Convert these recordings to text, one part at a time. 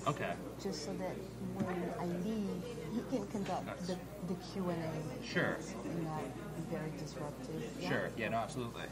Okay. Just so that when I leave, he can conduct the Q&A. Sure. And not be very disruptive. Yeah? Sure. Yeah, no, absolutely.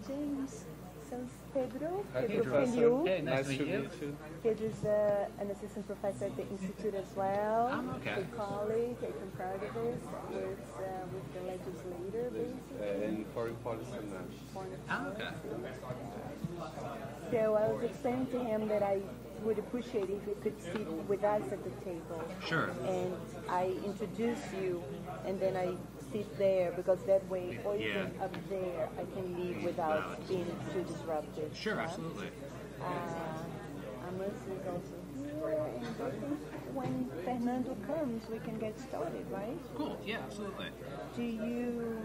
James, so Pedro Pedro Feliu. Hey, nice to meet you. Pedro's an assistant professor at the Institute as well. Okay. A colleague, a comparativist with the legislator, basically. In foreign policy and Okay. So I was explaining to him that I would appreciate if you could sit with us at the table. Sure. And I introduce you, and then I sit there, because that way, or even up there, I can leave without being too disruptive. Sure, absolutely. Amos is also here, and I think when Fernando comes, we can get started, right? Cool. Yeah, absolutely. Do you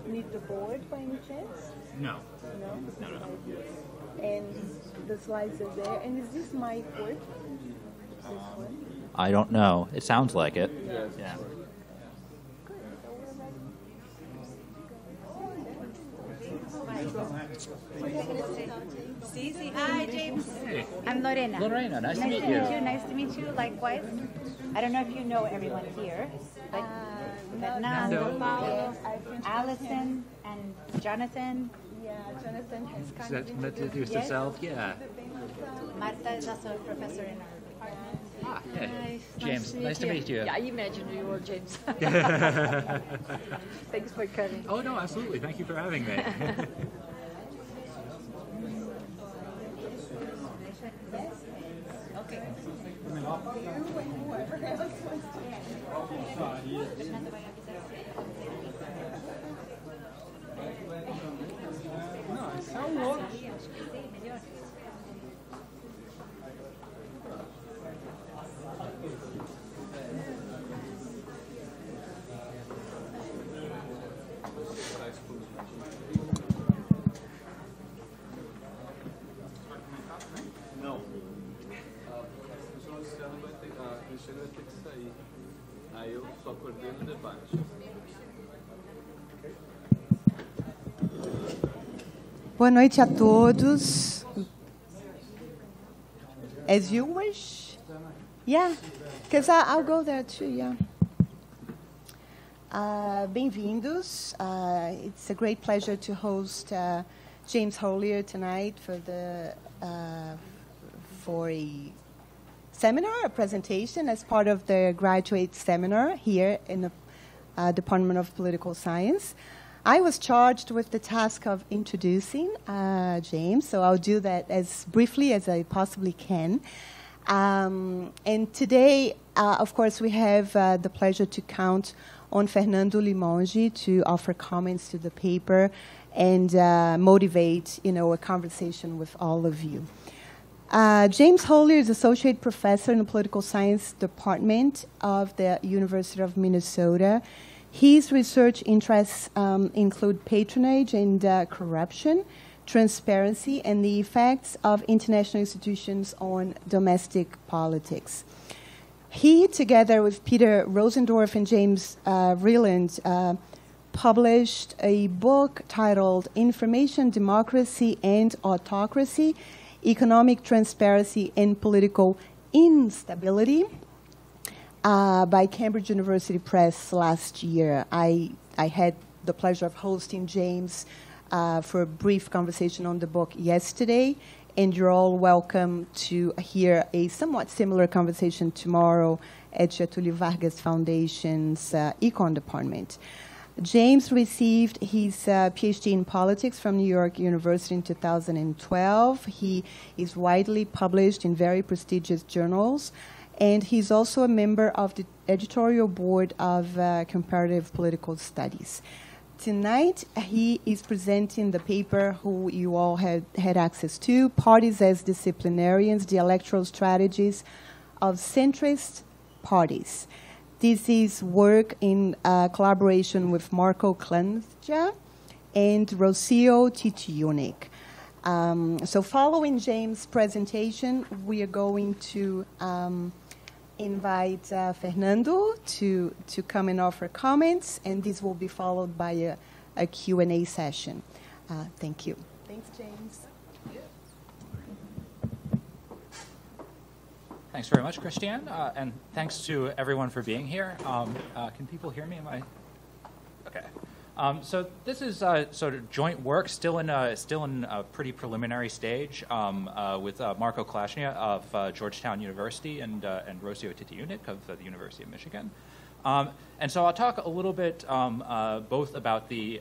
need the board by any chance? No. No? No. And the slides are there. And is this mic working? This one? I don't know. It sounds like it. Yeah. Stacey, hi, James. Hey. I'm Lorena. Lorena, nice to meet you. Nice to meet you. Likewise. I don't know if you know everyone here, but Fernando, Paulo, Allison, and Jonathan. Yeah, Jonathan has kind of Introduce Yes. yourself. Yeah. Marta is also a professor in our department. Ah, hey. Nice. James, nice to meet you. Yeah, I imagine you were James. Thanks for coming. Oh, no, absolutely. Thank you for having me. Okay. Não. O João Luciano vai ter, a Cristina vai ter que sair. Aí eu só coordeno o debate. Boa noite a todos. As you wish. Yeah, because I'll go there too, yeah. Bem-vindos. It's a great pleasure to host James Hollier tonight for a seminar, a presentation as part of the graduate seminar here in the Department of Political Science. I was charged with the task of introducing James, so I'll do that as briefly as I possibly can. And today, of course, we have the pleasure to count on Fernando Limongi to offer comments to the paper and motivate, a conversation with all of you. James Hollier is Associate Professor in the Political Science Department of the University of Minnesota. His research interests include patronage and corruption, transparency, and the effects of international institutions on domestic politics. He, together with Peter Rosendorf and James Vreeland, published a book titled Information Democracy and Autocracy, Economic Transparency and Political Instability by Cambridge University Press last year. I had the pleasure of hosting James for a brief conversation on the book yesterday, and you're all welcome to hear a somewhat similar conversation tomorrow at Getúlio Vargas Foundation's Econ Department. James received his PhD in politics from New York University in 2012. He is widely published in very prestigious journals, and he's also a member of the editorial board of Comparative Political Studies. Tonight, he is presenting the paper who you all had access to, Parties as Disciplinarians, the Electoral Strategies of Centrist Parties. This is work in collaboration with Marco Clancia and Rocio Titiunik. So following James' presentation, we are going to invite Fernando to come and offer comments, and this will be followed by a Q&A session. Thank you. Thanks, James. Thanks very much, Christiane, and thanks to everyone for being here. Can people hear me? Am I okay? So this is sort of joint work, still in a pretty preliminary stage, with Marco Clancia of Georgetown University and Rocio Titiunik of the University of Michigan. And so I'll talk a little bit both about the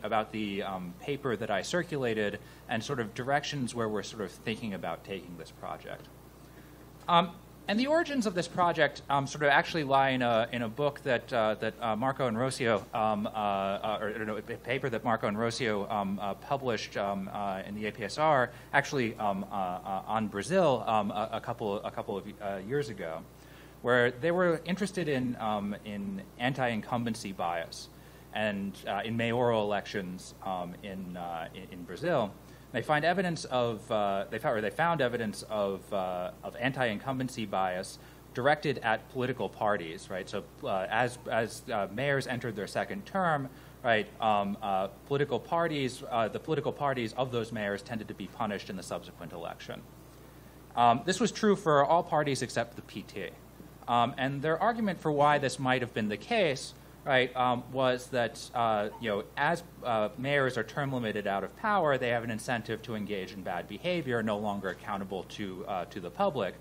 paper that I circulated and sort of directions where we're sort of thinking about taking this project. And the origins of this project sort of actually lie in a book that Marco and Rocio, a paper that Marco and Rocio published in the APSR, actually on Brazil a couple of years ago, where they were interested in anti-incumbency bias and in mayoral elections in Brazil. They find evidence of they found evidence of anti-incumbency bias directed at political parties, right? So as mayors entered their second term, right, the political parties of those mayors tended to be punished in the subsequent election. This was true for all parties except the PT, and their argument for why this might have been the case, right, was that as mayors are term limited out of power, they have an incentive to engage in bad behavior, no longer accountable to the public,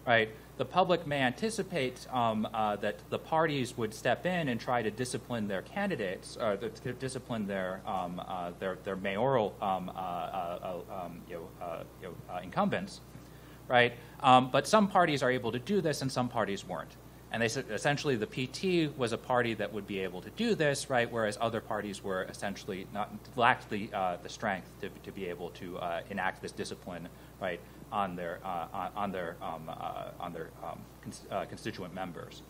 right? The public may anticipate that the parties would step in and try to discipline their candidates, or to discipline their mayoral incumbents, right? But some parties are able to do this, and some parties weren't. And they said essentially the PT was a party that would be able to do this, right? Whereas other parties were essentially lacked the strength to be able to enact this discipline, right, on their constituent members,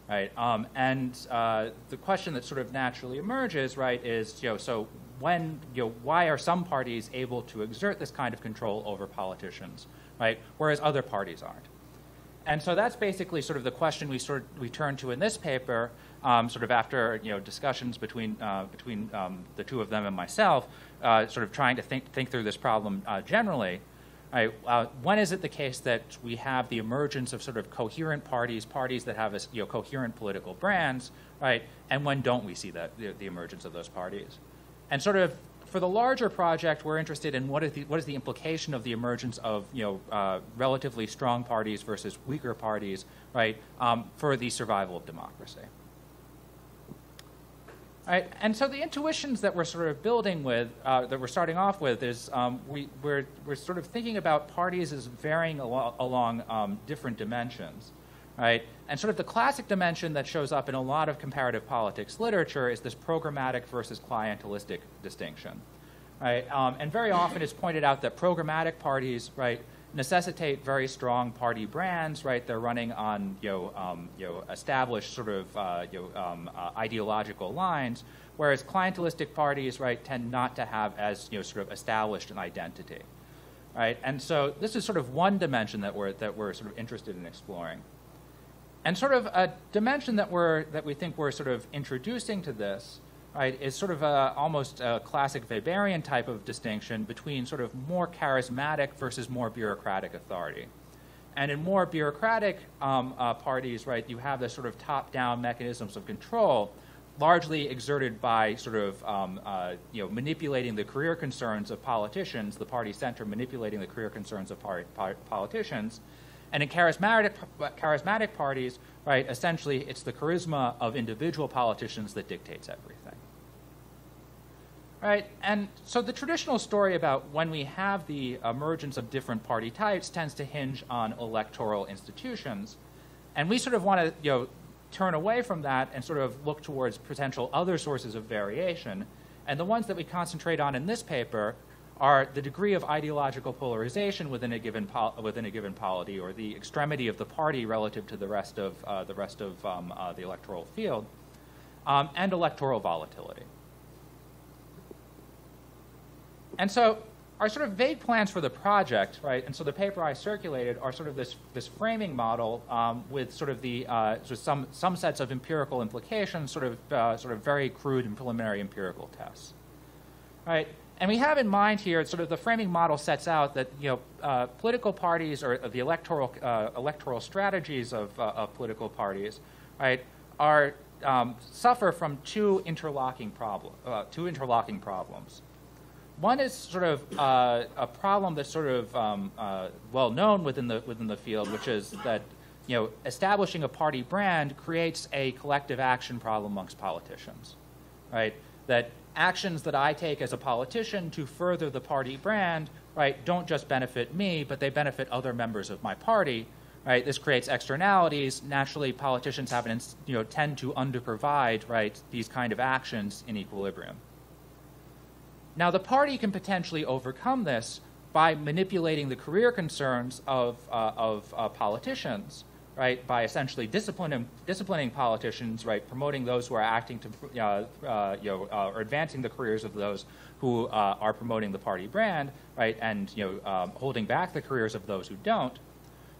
right? And the question that sort of naturally emerges, right, is so when why are some parties able to exert this kind of control over politicians, right, whereas other parties aren't? And so that's basically sort of the question we turn to in this paper, sort of after discussions between the two of them and myself, sort of trying to think through this problem generally. Right? When is it the case that we have the emergence of sort of coherent parties that have coherent political brands, right? And when don't we see that the emergence of those parties? And sort of for the larger project, we're interested in what is the implication of the emergence of relatively strong parties versus weaker parties, right, for the survival of democracy. Right, and so the intuitions that we're sort of building with, that we're starting off with, is we're sort of thinking about parties as varying along different dimensions, right? And sort of the classic dimension that shows up in a lot of comparative politics literature is this programmatic versus clientelistic distinction, right? And very often it's pointed out that programmatic parties, right, necessitate very strong party brands, right? They're running on established sort of ideological lines, whereas clientelistic parties, right, tend not to have as sort of established an identity, right? And so this is sort of one dimension that we're sort of interested in exploring. And sort of a dimension that we think we're sort of introducing to this, right, is sort of almost a classic Weberian type of distinction between sort of more charismatic versus more bureaucratic authority. And in more bureaucratic parties, right, you have this sort of top-down mechanisms of control, largely exerted by sort of manipulating the career concerns of politicians, the party center manipulating the career concerns of politicians. And in charismatic parties, right, essentially it's the charisma of individual politicians that dictates everything. Right? And so the traditional story about when we have the emergence of different party types tends to hinge on electoral institutions. And we sort of want to turn away from that and sort of look towards potential other sources of variation. And the ones that we concentrate on in this paper are the degree of ideological polarization within a given polity, or the extremity of the party relative to the rest of the electoral field, and electoral volatility. And so our sort of vague plans for the project, right, and so the paper I circulated are sort of this framing model with sort of the some sets of empirical implications, sort of very crude and preliminary empirical tests, right? And we have in mind here sort of the framing model sets out that political parties, or the electoral strategies of political parties, right, are suffer from two interlocking problems. One is sort of a problem that's sort of well known within the field, which is that establishing a party brand creates a collective action problem amongst politicians, right? That actions that I take as a politician to further the party brand, right, don't just benefit me, but they benefit other members of my party, right? This creates externalities. Naturally, politicians tend to underprovide, right, these kind of actions in equilibrium. Now, the party can potentially overcome this by manipulating the career concerns of politicians, right? By essentially disciplining politicians, right? Promoting those who are acting to, or advancing the careers of those who are promoting the party brand, right? And holding back the careers of those who don't.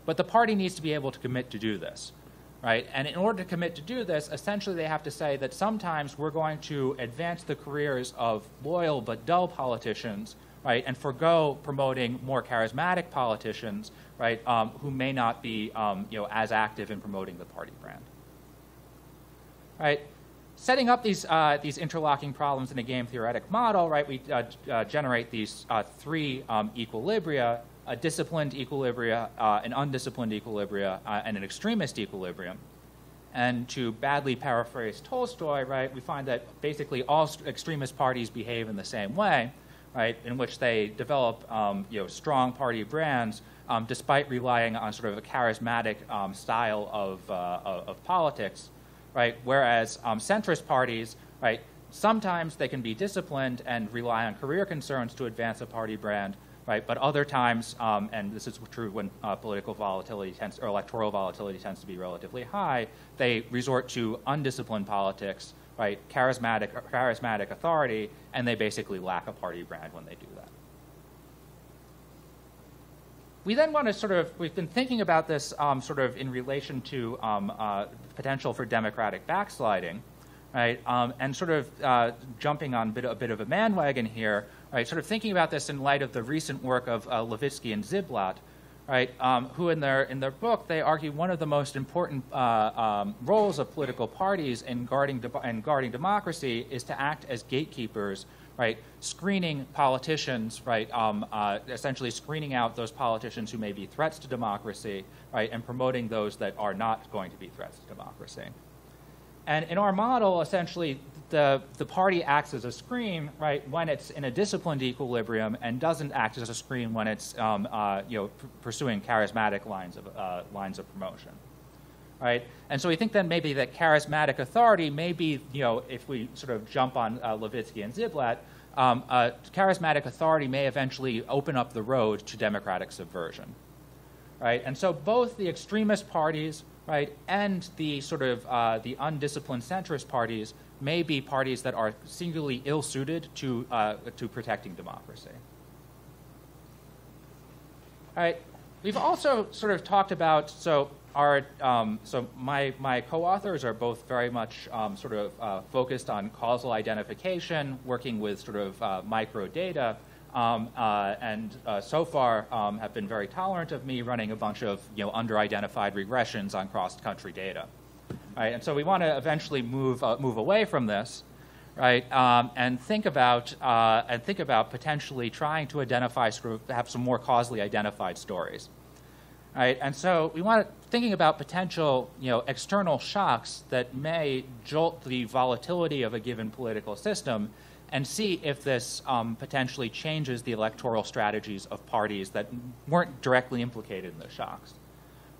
But the party needs to be able to commit to do this. Right? And in order to commit to do this, essentially they have to say that sometimes we're going to advance the careers of loyal but dull politicians, right, and forgo promoting more charismatic politicians, right, who may not be as active in promoting the party brand. Right? Setting up these interlocking problems in a game theoretic model, right, we generate these three equilibria: a disciplined equilibria, an undisciplined equilibria, and an extremist equilibrium. And to badly paraphrase Tolstoy, right, we find that basically all extremist parties behave in the same way, right, in which they develop strong party brands despite relying on sort of a charismatic style of politics, right, whereas centrist parties, right, sometimes they can be disciplined and rely on career concerns to advance a party brand, right? But other times, and this is true when political volatility or electoral volatility tends to be relatively high, they resort to undisciplined politics, right? Charismatic authority, and they basically lack a party brand when they do that. We then want to we've been thinking about this sort of in relation to potential for democratic backsliding, right? And sort of jumping on a bit of a bandwagon here, right, sort of thinking about this in light of the recent work of Levitsky and Ziblatt, right, who in their book, they argue one of the most important roles of political parties in guarding democracy is to act as gatekeepers, right, screening politicians, right, essentially screening out those politicians who may be threats to democracy, right, and promoting those that are not going to be threats to democracy. And in our model, essentially, the party acts as a screen, right, when it's in a disciplined equilibrium, and doesn't act as a screen when it's pursuing charismatic lines of promotion, right? And so we think then maybe that charismatic authority may be, if we sort of jump on Levitsky and Ziblatt, charismatic authority may eventually open up the road to democratic subversion, right? And so both the extremist parties, right, and the sort of the undisciplined centrist parties may be parties that are singularly ill-suited to protecting democracy. All right. We've also sort of talked about, so so my co-authors are both very much focused on causal identification, working with sort of microdata, and so far have been very tolerant of me running a bunch of under-identified regressions on cross-country data. Right, and so we want to eventually move away from this, right, and think about potentially trying to identify have some more causally identified stories. Right, and so we want thinking about potential external shocks that may jolt the volatility of a given political system, and see if this potentially changes the electoral strategies of parties that weren't directly implicated in the shocks.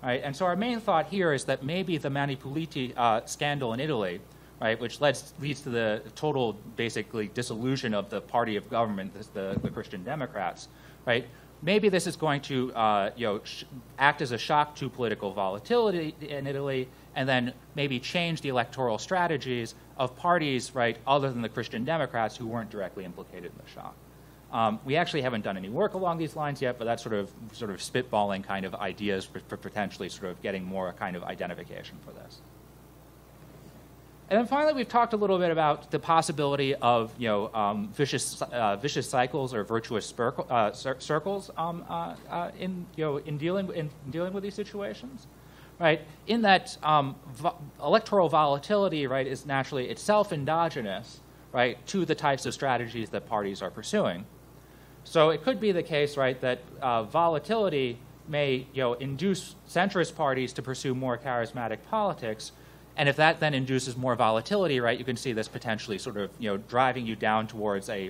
Right, and so our main thought here is that maybe the Manipuliti scandal in Italy, right, which leads to the total, basically, dissolution of the party of government, the Christian Democrats, right? Maybe this is going to act as a shock to political volatility in Italy, and then maybe change the electoral strategies of parties, right, other than the Christian Democrats who weren't directly implicated in the shock. We actually haven't done any work along these lines yet, but that's sort of spitballing kind of ideas for potentially sort of getting more kind of identification for this. And then finally, we've talked a little bit about the possibility of vicious cycles or virtuous circles in dealing with these situations, right? In that electoral volatility, right, is naturally itself endogenous, right, to the types of strategies that parties are pursuing. So it could be the case, right, that volatility may induce centrist parties to pursue more charismatic politics, and if that then induces more volatility, right, you can see this potentially sort of driving you down towards a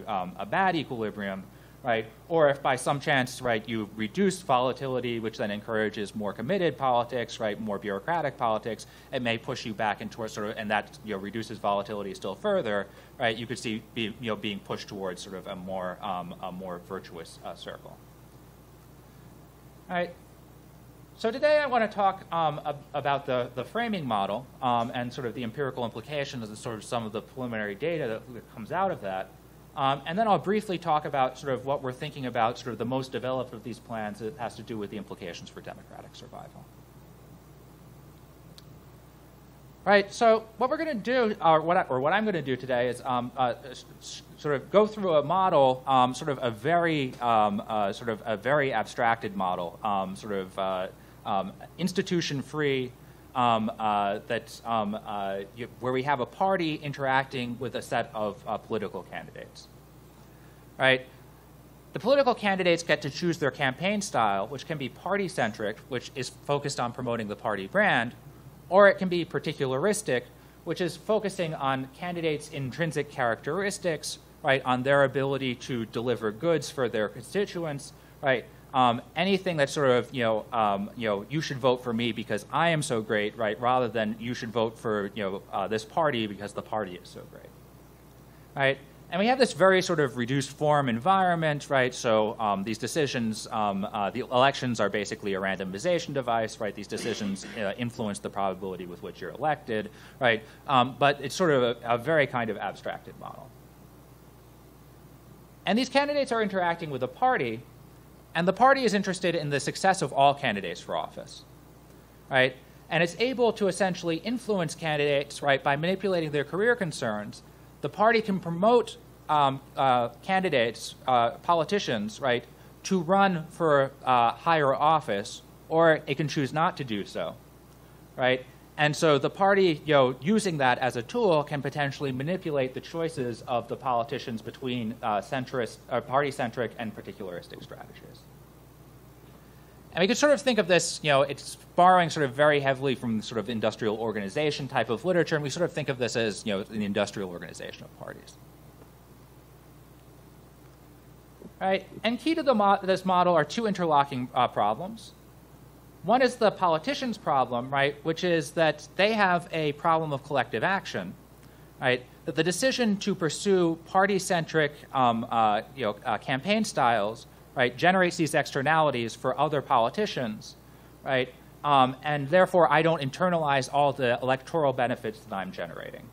bad equilibrium, right? Or if by some chance, right, you reduce volatility, which then encourages more committed politics, right, more bureaucratic politics, it may push you back into and that reduces volatility still further, right? You could see being pushed towards sort of a more virtuous circle. All right. So today I want to talk about the framing model and sort of the empirical implications and sort of some of the preliminary data that comes out of that. And then I'll briefly talk about sort of what we're thinking about, sort of the most developed of these plans that has to do with the implications for democratic survival. Right, so what we're going to do, or what I'm going to do today is sort of go through a model, sort of a very abstracted model, institution-free, where we have a party interacting with a set of political candidates. Right, the political candidates get to choose their campaign style, which can be party-centric, which is focused on promoting the party brand, or it can be particularistic, which is focusing on candidates' intrinsic characteristics, right, on their ability to deliver goods for their constituents, right? Anything that's sort of, you should vote for me because I am so great, right, rather than you should vote for, this party because the party is so great, right? And we have this very sort of reduced form environment, right? So these decisions, the elections are basically a randomization device, right? These decisions influence the probability with which you're elected, right? But it's sort of a very kind of abstracted model. And these candidates are interacting with a party, and the party is interested in the success of all candidates for office, right? And it's able to essentially influence candidates, right, by manipulating their career concerns. The party can promote candidates, politicians, right, to run for higher office, or it can choose not to do so, right? And so the party, using that as a tool, can potentially manipulate the choices of the politicians between party-centric and particularistic strategies. And we could sort of think of this, it's borrowing sort of very heavily from sort of industrial organization type of literature, and we sort of think of this as, the industrial organization of parties. Right? And key to this model are two interlocking problems. One is the politician's problem, right, which is that they have a problem of collective action, right? That the decision to pursue party-centric, campaign styles, right, generates these externalities for other politicians, right? And therefore, I don't internalize all the electoral benefits that I'm generating,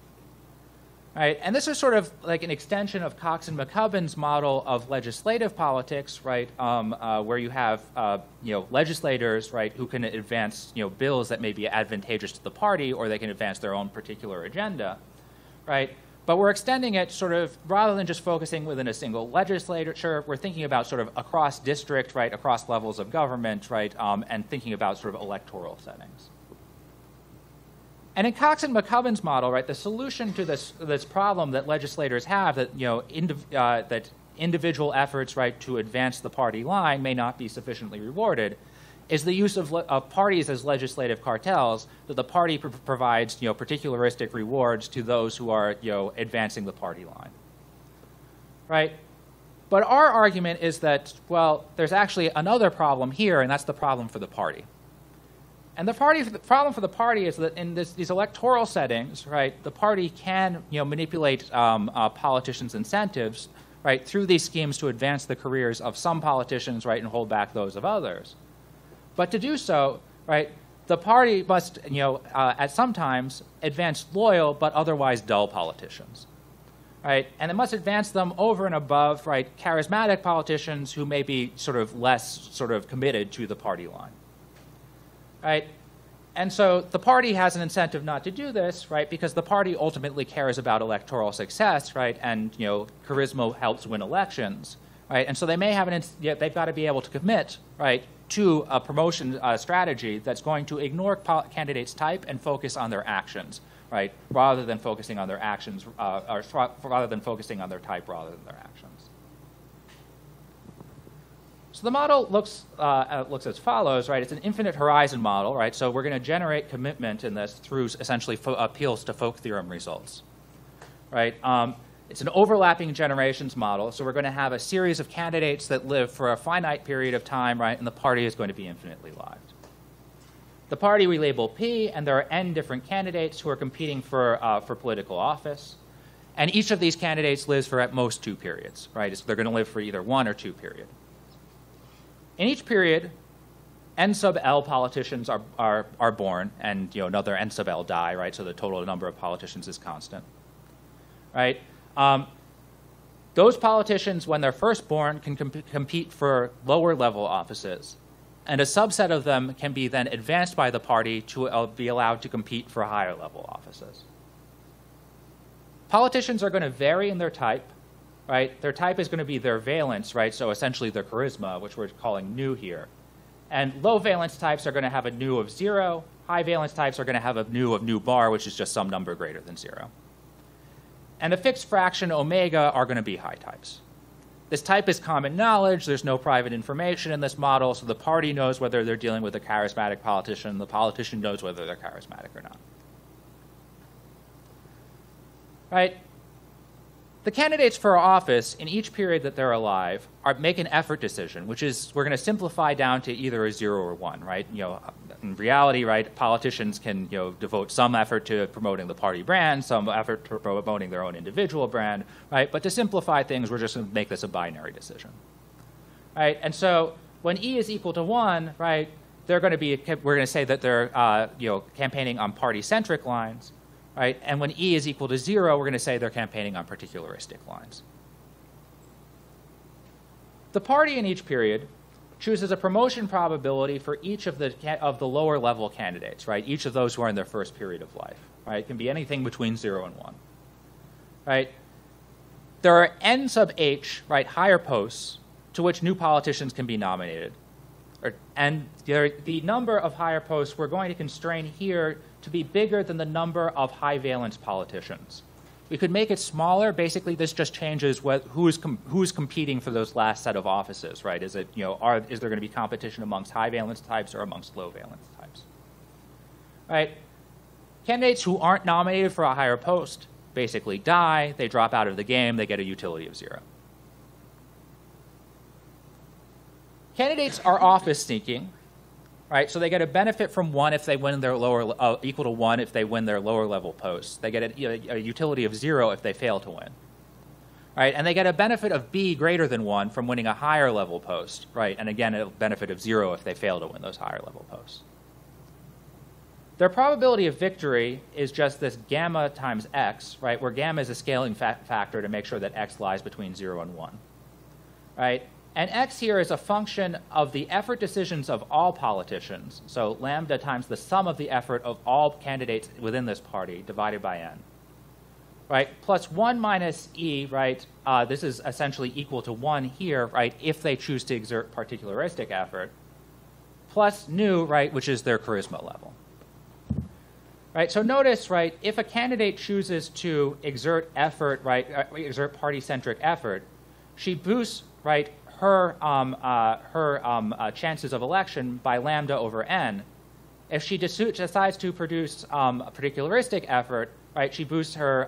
right? And this is sort of like an extension of Cox and McCubbin's model of legislative politics, right? Where you have legislators, right, who can advance bills that may be advantageous to the party, or they can advance their own particular agenda, right? But we're extending it sort of, rather than just focusing within a single legislature, we're thinking about sort of across district, right, across levels of government, right, and thinking about sort of electoral settings. And in Cox and McCubbin's model, right, the solution to this problem that legislators have, that that individual efforts, right, to advance the party line may not be sufficiently rewarded, is the use of parties as legislative cartels, that the party provides particularistic rewards to those who are advancing the party line, right? But our argument is that, well, there's actually another problem here, and that's the problem for the party. And the problem for the party is that in these electoral settings, right, the party can manipulate politicians' incentives, right, through these schemes to advance the careers of some politicians, right, and hold back those of others. But to do so, right, the party must, at some times, advance loyal but otherwise dull politicians, right? And it must advance them over and above, right, charismatic politicians who may be sort of less sort of committed to the party line, right? And so the party has an incentive not to do this, right, because the party ultimately cares about electoral success, right, and charisma helps win elections, right? And so they may have they've got to be able to commit, right, to a promotion strategy that's going to ignore candidates' type and focus on their actions, right, rather than focusing on their actions, or rather than focusing on their type rather than their actions. So the model looks as follows, right? It's an infinite horizon model, right? So we're going to generate commitment in this through essentially appeals to folk theorem results, right? It's an overlapping generations model, so we're going to have a series of candidates that live for a finite period of time, right, and the party is going to be infinitely lived. The party we label P, and there are n different candidates who are competing for political office, and each of these candidates lives for at most 2 periods, right? So they're going to live for either 1 or 2 periods. In each period, n sub L politicians are born, and another n sub L die, right? So the total number of politicians is constant, right? Those politicians, when they're first born, can compete for lower level offices, and a subset of them can be then advanced by the party to be allowed to compete for higher level offices. Politicians are going to vary in their type, right? Their type is going to be their valence, right? So essentially their charisma, which we're calling nu here. And low valence types are going to have a nu of 0. High valence types are going to have a nu of nu bar, which is just some number greater than 0. And the fixed fraction omega are going to be high types. This type is common knowledge. There's no private information in this model, so the party knows whether they're dealing with a charismatic politician. The politician knows whether they're charismatic or not. Right? The candidates for office in each period that they're alive make an effort decision, which is we're going to simplify down to either a 0 or 1, right? In reality, right, politicians can devote some effort to promoting the party brand, some effort to promoting their own individual brand, right? But to simplify things, we're just going to make this a binary decision, right? And so when E is equal to 1, right, we're going to say that they're campaigning on party-centric lines. Right? And when E is equal to 0, we're going to say they're campaigning on particularistic lines. The party in each period chooses a promotion probability for each of the lower level candidates, right? Each of those who are in their first period of life, right? It can be anything between 0 and 1, right? There are n sub h, right, higher posts to which new politicians can be nominated. And the number of higher posts we're going to constrain here to be bigger than the number of high valence politicians. We could make it smaller. Basically, this just changes who's competing for those last set of offices, right? Is it is there going to be competition amongst high valence types or amongst low valence types? Right? Candidates who aren't nominated for a higher post basically die. They drop out of the game. They get a utility of 0. Candidates are office seeking, right? So they get a benefit from 1 if they win their equal to 1 if they win their lower level posts. They get a utility of 0 if they fail to win, right? And they get a benefit of B greater than 1 from winning a higher level post, right? And again, a benefit of 0 if they fail to win those higher level posts. their probability of victory is just this gamma times x, right, where gamma is a scaling factor to make sure that x lies between 0 and 1. Right? And x here is a function of the effort decisions of all politicians, so lambda times the sum of the effort of all candidates within this party divided by n. Right? Plus 1 minus e, right, this is essentially equal to 1 here, right, if they choose to exert particularistic effort, plus nu, right, which is their charisma level. Right, so notice, right, if a candidate chooses to exert effort, right, exert party-centric effort, she boosts, right, her chances of election by lambda over n. If she decides to produce a particularistic effort, right, she boosts her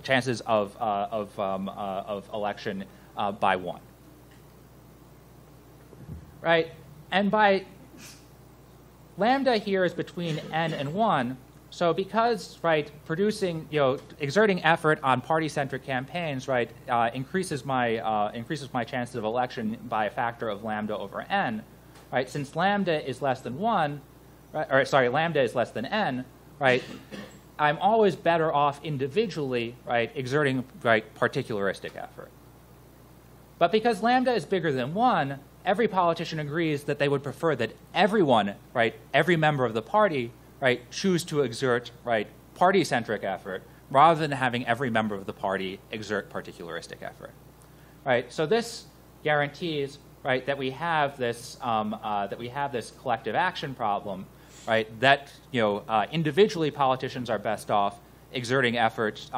chances of election by 1. Right, and by lambda here is between n and 1. So because, right, producing, exerting effort on party-centric campaigns, right, increases my chances of election by a factor of lambda over n, right? Since lambda is less than 1, right, or sorry, lambda is less than n, right? I'm always better off individually, right, exerting, right, particularistic effort. But because lambda is bigger than 1, every politician agrees that they would prefer that everyone, right, every member of the party, right, choose to exert, right, party-centric effort rather than having every member of the party exert particularistic effort. Right? So this guarantees, right, that we have this collective action problem, right, that individually politicians are best off exerting efforts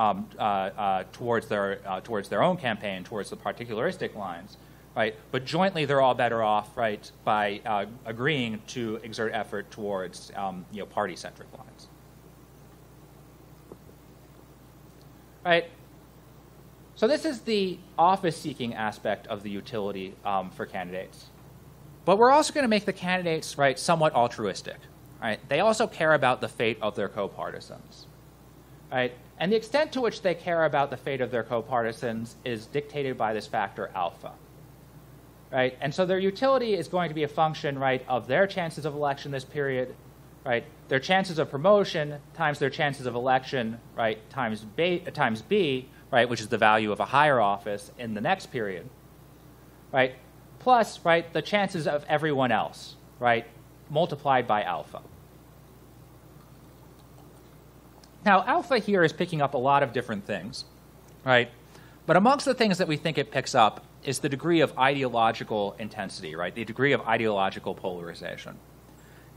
towards their own campaign, towards the particularistic lines. Right, but jointly they're all better off, right, by agreeing to exert effort towards party-centric lines. Right. So this is the office-seeking aspect of the utility for candidates. But we're also going to make the candidates, right, somewhat altruistic. Right. They also care about the fate of their co-partisans. Right. And the extent to which they care about the fate of their co-partisans is dictated by this factor alpha. Right? And so their utility is going to be a function, right, of their chances of election this period, right, their chances of promotion times their chances of election, right, times b, right, which is the value of a higher office in the next period, right, plus, right, the chances of everyone else, right, multiplied by alpha. Now, alpha here is picking up a lot of different things, right? But amongst the things that we think it picks up is the degree of ideological intensity, right? The degree of ideological polarization.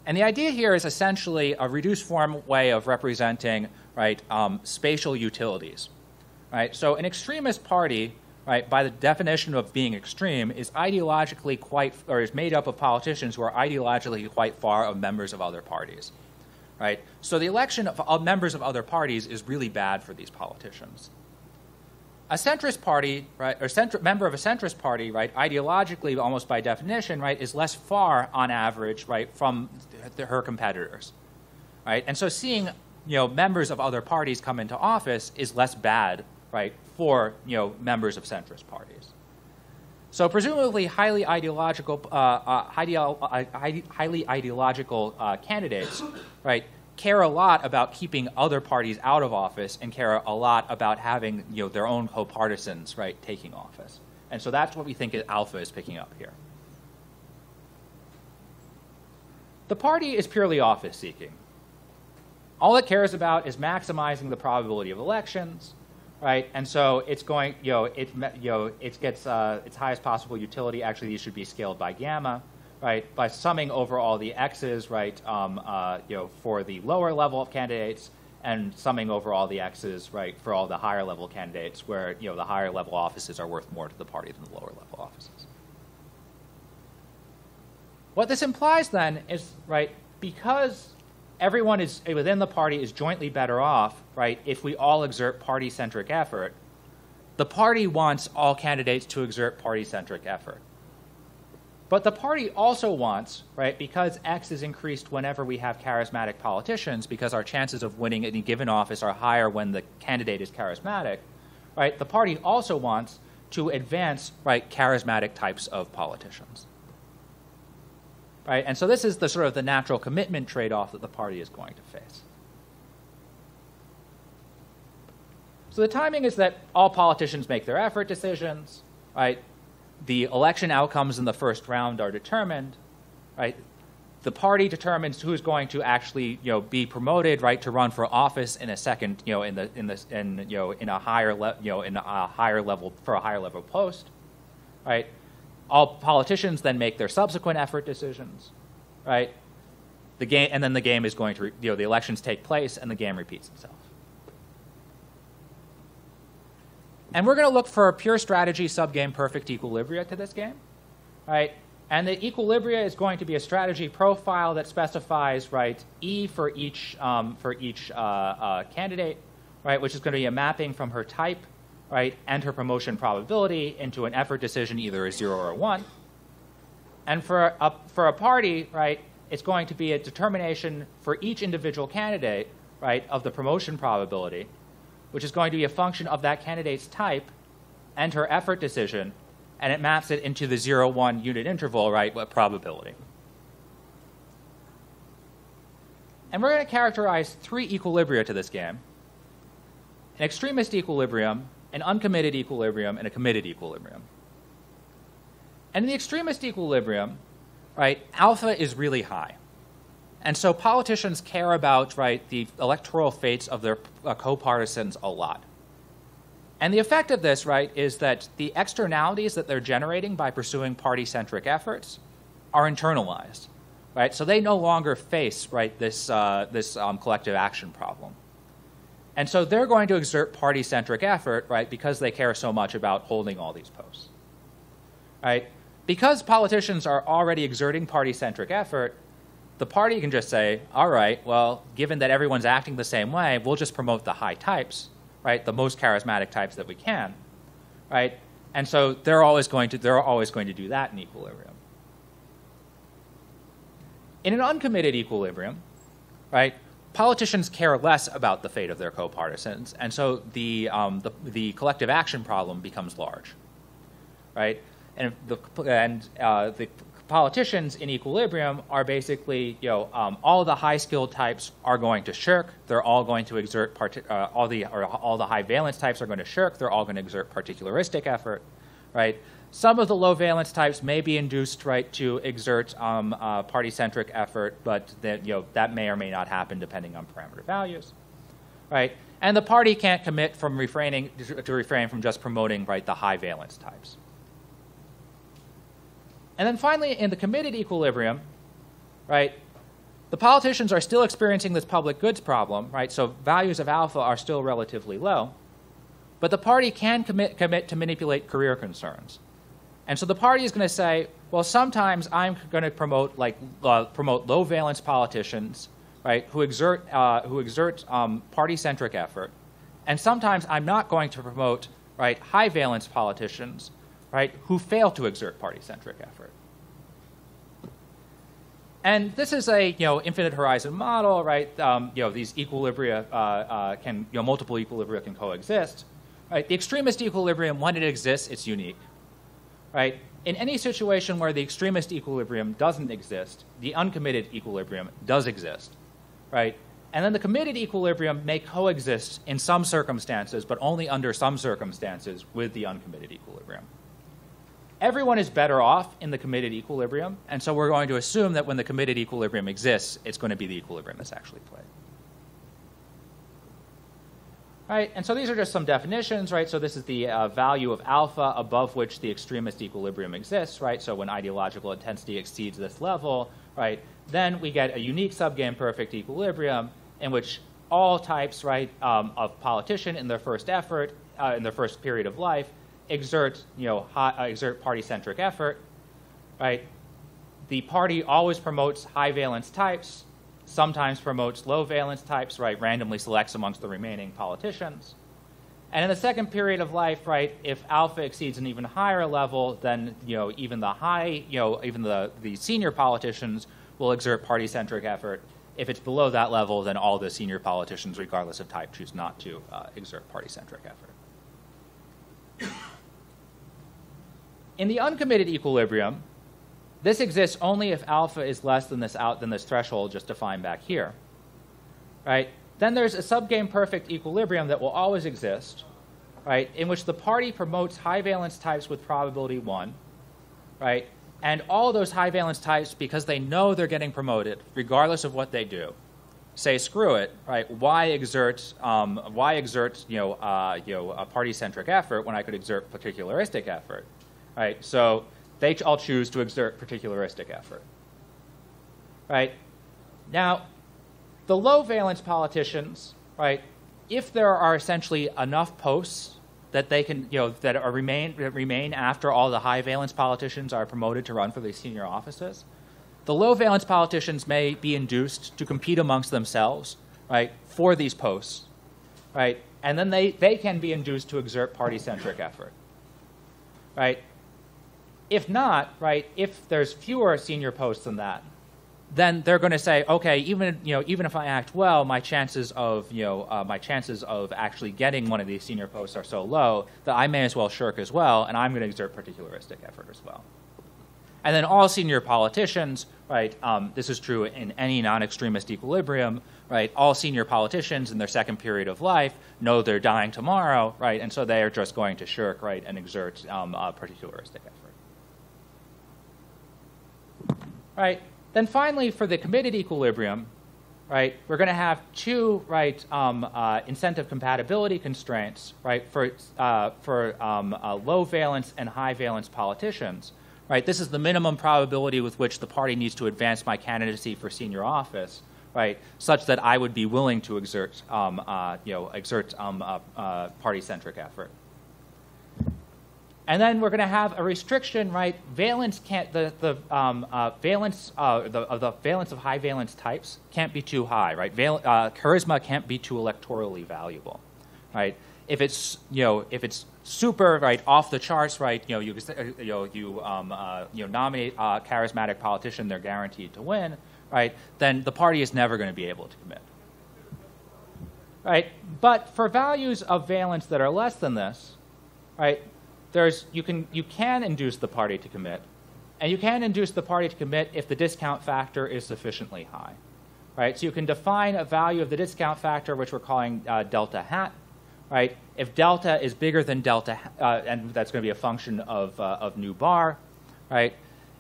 And the idea here is essentially a reduced form way of representing, right, spatial utilities, right? So an extremist party, right, by the definition of being extreme, is ideologically is made up of politicians who are ideologically quite far of members of other parties, right? So the election of members of other parties is really bad for these politicians. A centrist party, right, or member of a centrist party, right, ideologically, almost by definition, right, is less far on average, right, from her competitors, right? And so seeing, members of other parties come into office is less bad, right, for, members of centrist parties. So presumably highly ideological candidates, right, care a lot about keeping other parties out of office and care a lot about having their own co-partisans, right, taking office. And so that's what we think alpha is picking up here. The party is purely office seeking. All it cares about is maximizing the probability of elections, right? And so it's going, it gets its highest possible utility. Actually, these should be scaled by gamma. Right, by summing over all the x's, right, for the lower level of candidates, and summing over all the x's, right, for all the higher level candidates, where the higher level offices are worth more to the party than the lower level offices. What this implies then is, right, because everyone is within the party is jointly better off, right, if we all exert party-centric effort, the party wants all candidates to exert party-centric effort. But the party also wants, right, because X is increased whenever we have charismatic politicians, because our chances of winning any given office are higher when the candidate is charismatic, right, the party also wants to advance, right, charismatic types of politicians. right? And so this is the sort of the natural commitment trade-off that the party is going to face. So the timing is that all politicians make their effort decisions, right? The election outcomes in the first round are determined, right? The party determines who's going to actually, be promoted, right, to run for office in a second, in a higher level for a higher level post, right? All politicians then make their subsequent effort decisions, right? And then the game is going to, the elections take place and the game repeats itself. And we're going to look for a pure strategy subgame perfect equilibria to this game, right? And the equilibria is going to be a strategy profile that specifies, right, E for each candidate, right, which is going to be a mapping from her type, right, and her promotion probability into an effort decision, either a 0 or a 1. And for a party, right, it's going to be a determination for each individual candidate, right, of the promotion probability, which is going to be a function of that candidate's type and her effort decision, and it maps it into the 0-1 unit interval, right, with probability. And we're going to characterize 3 equilibria to this game: an extremist equilibrium, an uncommitted equilibrium, and a committed equilibrium. And in the extremist equilibrium, right, alpha is really high. And so politicians care about, right, the electoral fates of their co-partisans a lot. And the effect of this, right, is that the externalities that they're generating by pursuing party-centric efforts are internalized, right? So they no longer face, right, this collective action problem. And so they're going to exert party-centric effort, right, because they care so much about holding all these posts, right? Because politicians are already exerting party-centric effort, the party can just say, all right, well, given that everyone's acting the same way, we'll just promote the high types, right, the most charismatic types that we can, right? And so they're always going to do that in equilibrium. In an uncommitted equilibrium, right, politicians care less about the fate of their co-partisans, and so the collective action problem becomes large, right? And the politicians in equilibrium are basically, all the high-skilled types are going to shirk. They're all going to exert all the high-valence types are going to shirk. They're all going to exert particularistic effort, right? Some of the low-valence types may be induced, right, to exert party-centric effort, but that may or may not happen depending on parameter values, right? And the party can't commit from refrain from just promoting, right, the high-valence types. And then finally, in the committed equilibrium, right, the politicians are still experiencing this public goods problem, right? So values of alpha are still relatively low, but the party can commit to manipulate career concerns. And so the party is going to say, well, sometimes I'm going to promote low valence politicians, right, who exert party-centric effort, and sometimes I'm not going to promote, right, high valence politicians, right, who fail to exert party-centric effort. And this is a infinite horizon model, right? These equilibria multiple equilibria can coexist, right? The extremist equilibrium, when it exists, it's unique, right? In any situation where the extremist equilibrium doesn't exist, the uncommitted equilibrium does exist, right? And then the committed equilibrium may coexist in some circumstances, but only under some circumstances with the uncommitted equilibrium. Everyone is better off in the committed equilibrium, and so we're going to assume that when the committed equilibrium exists, it's going to be the equilibrium that's actually played. Right, and so these are just some definitions, right? So this is the value of alpha above which the extremist equilibrium exists, right? So when ideological intensity exceeds this level, right, then we get a unique subgame perfect equilibrium in which all types, right, of politician in their first effort, in their first period of life, exert party-centric effort, right? The party always promotes high valence types, sometimes promotes low valence types, right? Randomly selects amongst the remaining politicians. And in the second period of life, right, if alpha exceeds an even higher level, then even the senior politicians will exert party-centric effort. If it's below that level, then all the senior politicians, regardless of type, choose not to exert party-centric effort. In the uncommitted equilibrium, this exists only if alpha is less than this threshold just defined back here, right? Then there's a subgame perfect equilibrium that will always exist, right, in which the party promotes high valence types with probability 1, right? And all those high valence types, because they know they're getting promoted, regardless of what they do, say screw it, right? Why exert a party-centric effort when I could exert particularistic effort, right? So they all choose to exert particularistic effort, right? Now, the low valence politicians, right? If there are essentially enough posts that they can, that remain after all the high valence politicians are promoted to run for these senior offices, the low valence politicians may be induced to compete amongst themselves, right, for these posts, right, and then they can be induced to exert party-centric effort, right. If not, right, if there's fewer senior posts than that, then they're going to say, okay, even if I act well, my chances of actually getting one of these senior posts are so low that I may as well shirk as well, and I'm going to exert particularistic effort as well. And then all senior politicians, right, this is true in any non-extremist equilibrium, right, all senior politicians in their second period of life know they're dying tomorrow, right, and so they are just going to shirk, right, and exert particularistic effort. Right. Then finally, for the committed equilibrium, right, we're going to have two, right, incentive compatibility constraints, right, for low valence and high valence politicians, right. This is the minimum probability with which the party needs to advance my candidacy for senior office, right, such that I would be willing to exert, party-centric effort. And then we're going to have a restriction, right? Valence can't the valence of high valence types can't be too high, right? Charisma can't be too electorally valuable, right? If it's super, right, off the charts, right, you nominate a charismatic politician, they're guaranteed to win, right? Then the party is never going to be able to commit, right? But for values of valence that are less than this, right? You can induce the party to commit, and you can induce the party to commit if the discount factor is sufficiently high, right? So you can define a value of the discount factor, which we're calling delta hat, right? If delta is bigger than delta, and that's going to be a function of nu bar, right?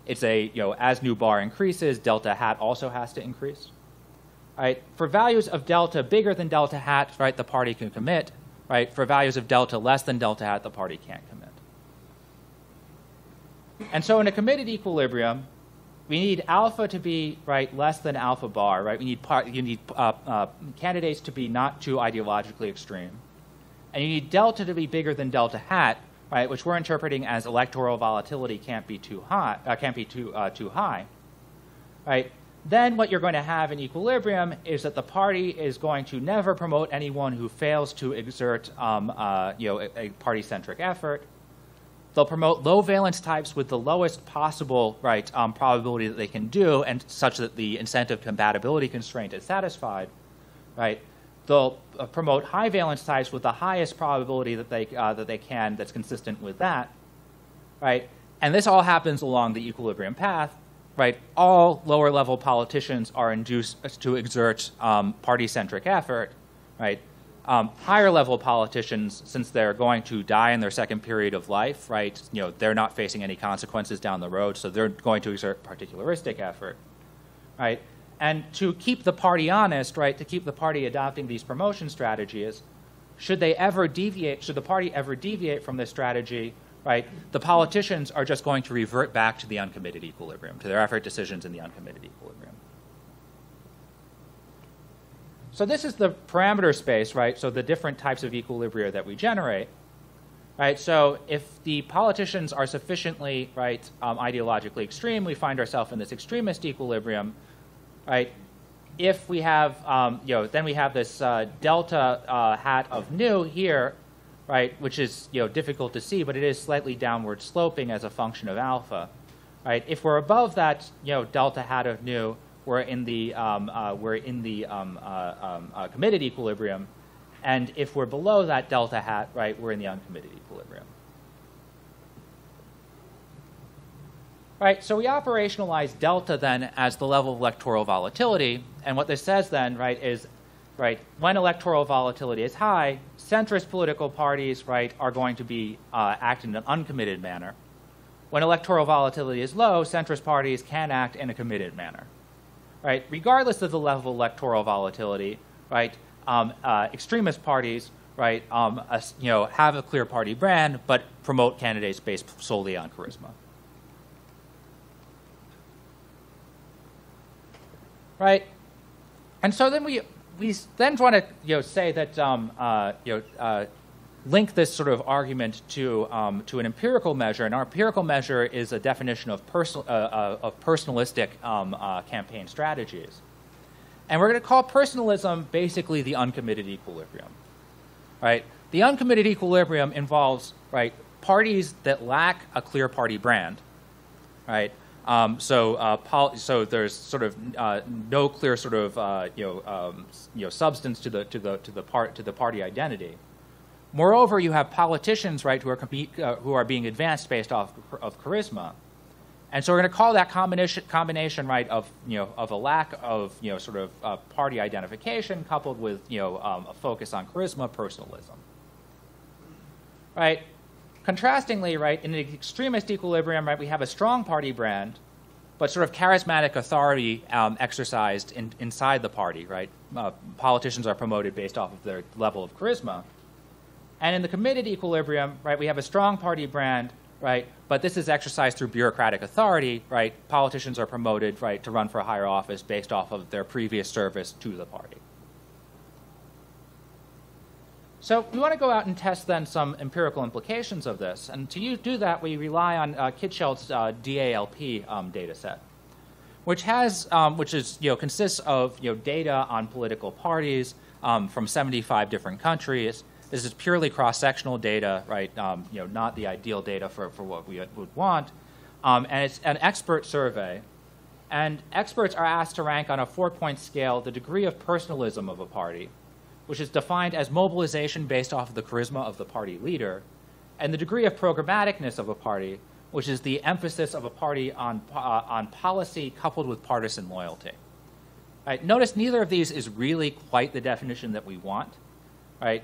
It's as nu bar increases, delta hat also has to increase, right? For values of delta bigger than delta hat, right, the party can commit, right? For values of delta less than delta hat, the party can't commit. And so in a committed equilibrium, we need alpha to be, right, less than alpha bar, right? You need candidates to be not too ideologically extreme. And you need delta to be bigger than delta hat, right, which we're interpreting as electoral volatility can't be too high, right? Then what you're going to have in equilibrium is that the party is going to never promote anyone who fails to exert a party-centric effort. They'll promote low valence types with the lowest possible, right, probability that they can do, and such that the incentive compatibility constraint is satisfied, right? They'll promote high valence types with the highest probability that they can that's consistent with that, right? And this all happens along the equilibrium path, right? All lower level politicians are induced to exert party-centric effort, right? Higher level politicians, since they're going to die in their second period of life, right, they're not facing any consequences down the road, so they're going to exert particularistic effort, right? And to keep the party honest, right, to keep the party adopting these promotion strategies, should the party ever deviate from this strategy, right, the politicians are just going to revert back to the uncommitted equilibrium, to their effort decisions in the uncommitted equilibrium. So this is the parameter space, right? So the different types of equilibria that we generate, right? So if the politicians are sufficiently, right, ideologically extreme, we find ourselves in this extremist equilibrium, right? If we have, then we have this delta hat of nu here, right, which is, difficult to see, but it is slightly downward sloping as a function of alpha, right? If we're above that, delta hat of nu, we're in the committed equilibrium, and if we're below that delta hat, right, we're in the uncommitted equilibrium. Right, so we operationalize delta then as the level of electoral volatility, and what this says then, right, is, right, when electoral volatility is high, centrist political parties, right, are going to be act in an uncommitted manner. When electoral volatility is low, centrist parties can act in a committed manner. Right, regardless of the level of electoral volatility, right, extremist parties, right, have a clear party brand, but promote candidates based solely on charisma. Right, and so then we then want to say that link this sort of argument to an empirical measure, and our empirical measure is a definition of personalistic campaign strategies, and we're going to call personalism basically the uncommitted equilibrium. Right, the uncommitted equilibrium involves, right, parties that lack a clear party brand. Right. So there's sort of no clear sort of substance to the party identity. Moreover, you have politicians, right, who are being advanced based off of charisma, and so we're going to call that combination, right, of a lack of sort of party identification coupled with a focus on charisma, personalism. Right. Contrastingly, right, in the extremist equilibrium, right, we have a strong party brand, but sort of charismatic authority exercised inside the party, right? Politicians are promoted based off of their level of charisma. And in the committed equilibrium, right, we have a strong party brand, right, but this is exercised through bureaucratic authority, right? Politicians are promoted, right, to run for a higher office based off of their previous service to the party. So we want to go out and test then some empirical implications of this, and to do that, we rely on Kitschelt's DALP data set, which consists of data on political parties from 75 different countries. This is purely cross-sectional data, right? Not the ideal data for what we would want, and it's an expert survey, and experts are asked to rank on a 4-point scale the degree of personalism of a party, which is defined as mobilization based off of the charisma of the party leader, and the degree of programmaticness of a party, which is the emphasis of a party on policy coupled with partisan loyalty. Right? Notice neither of these is really quite the definition that we want. Right?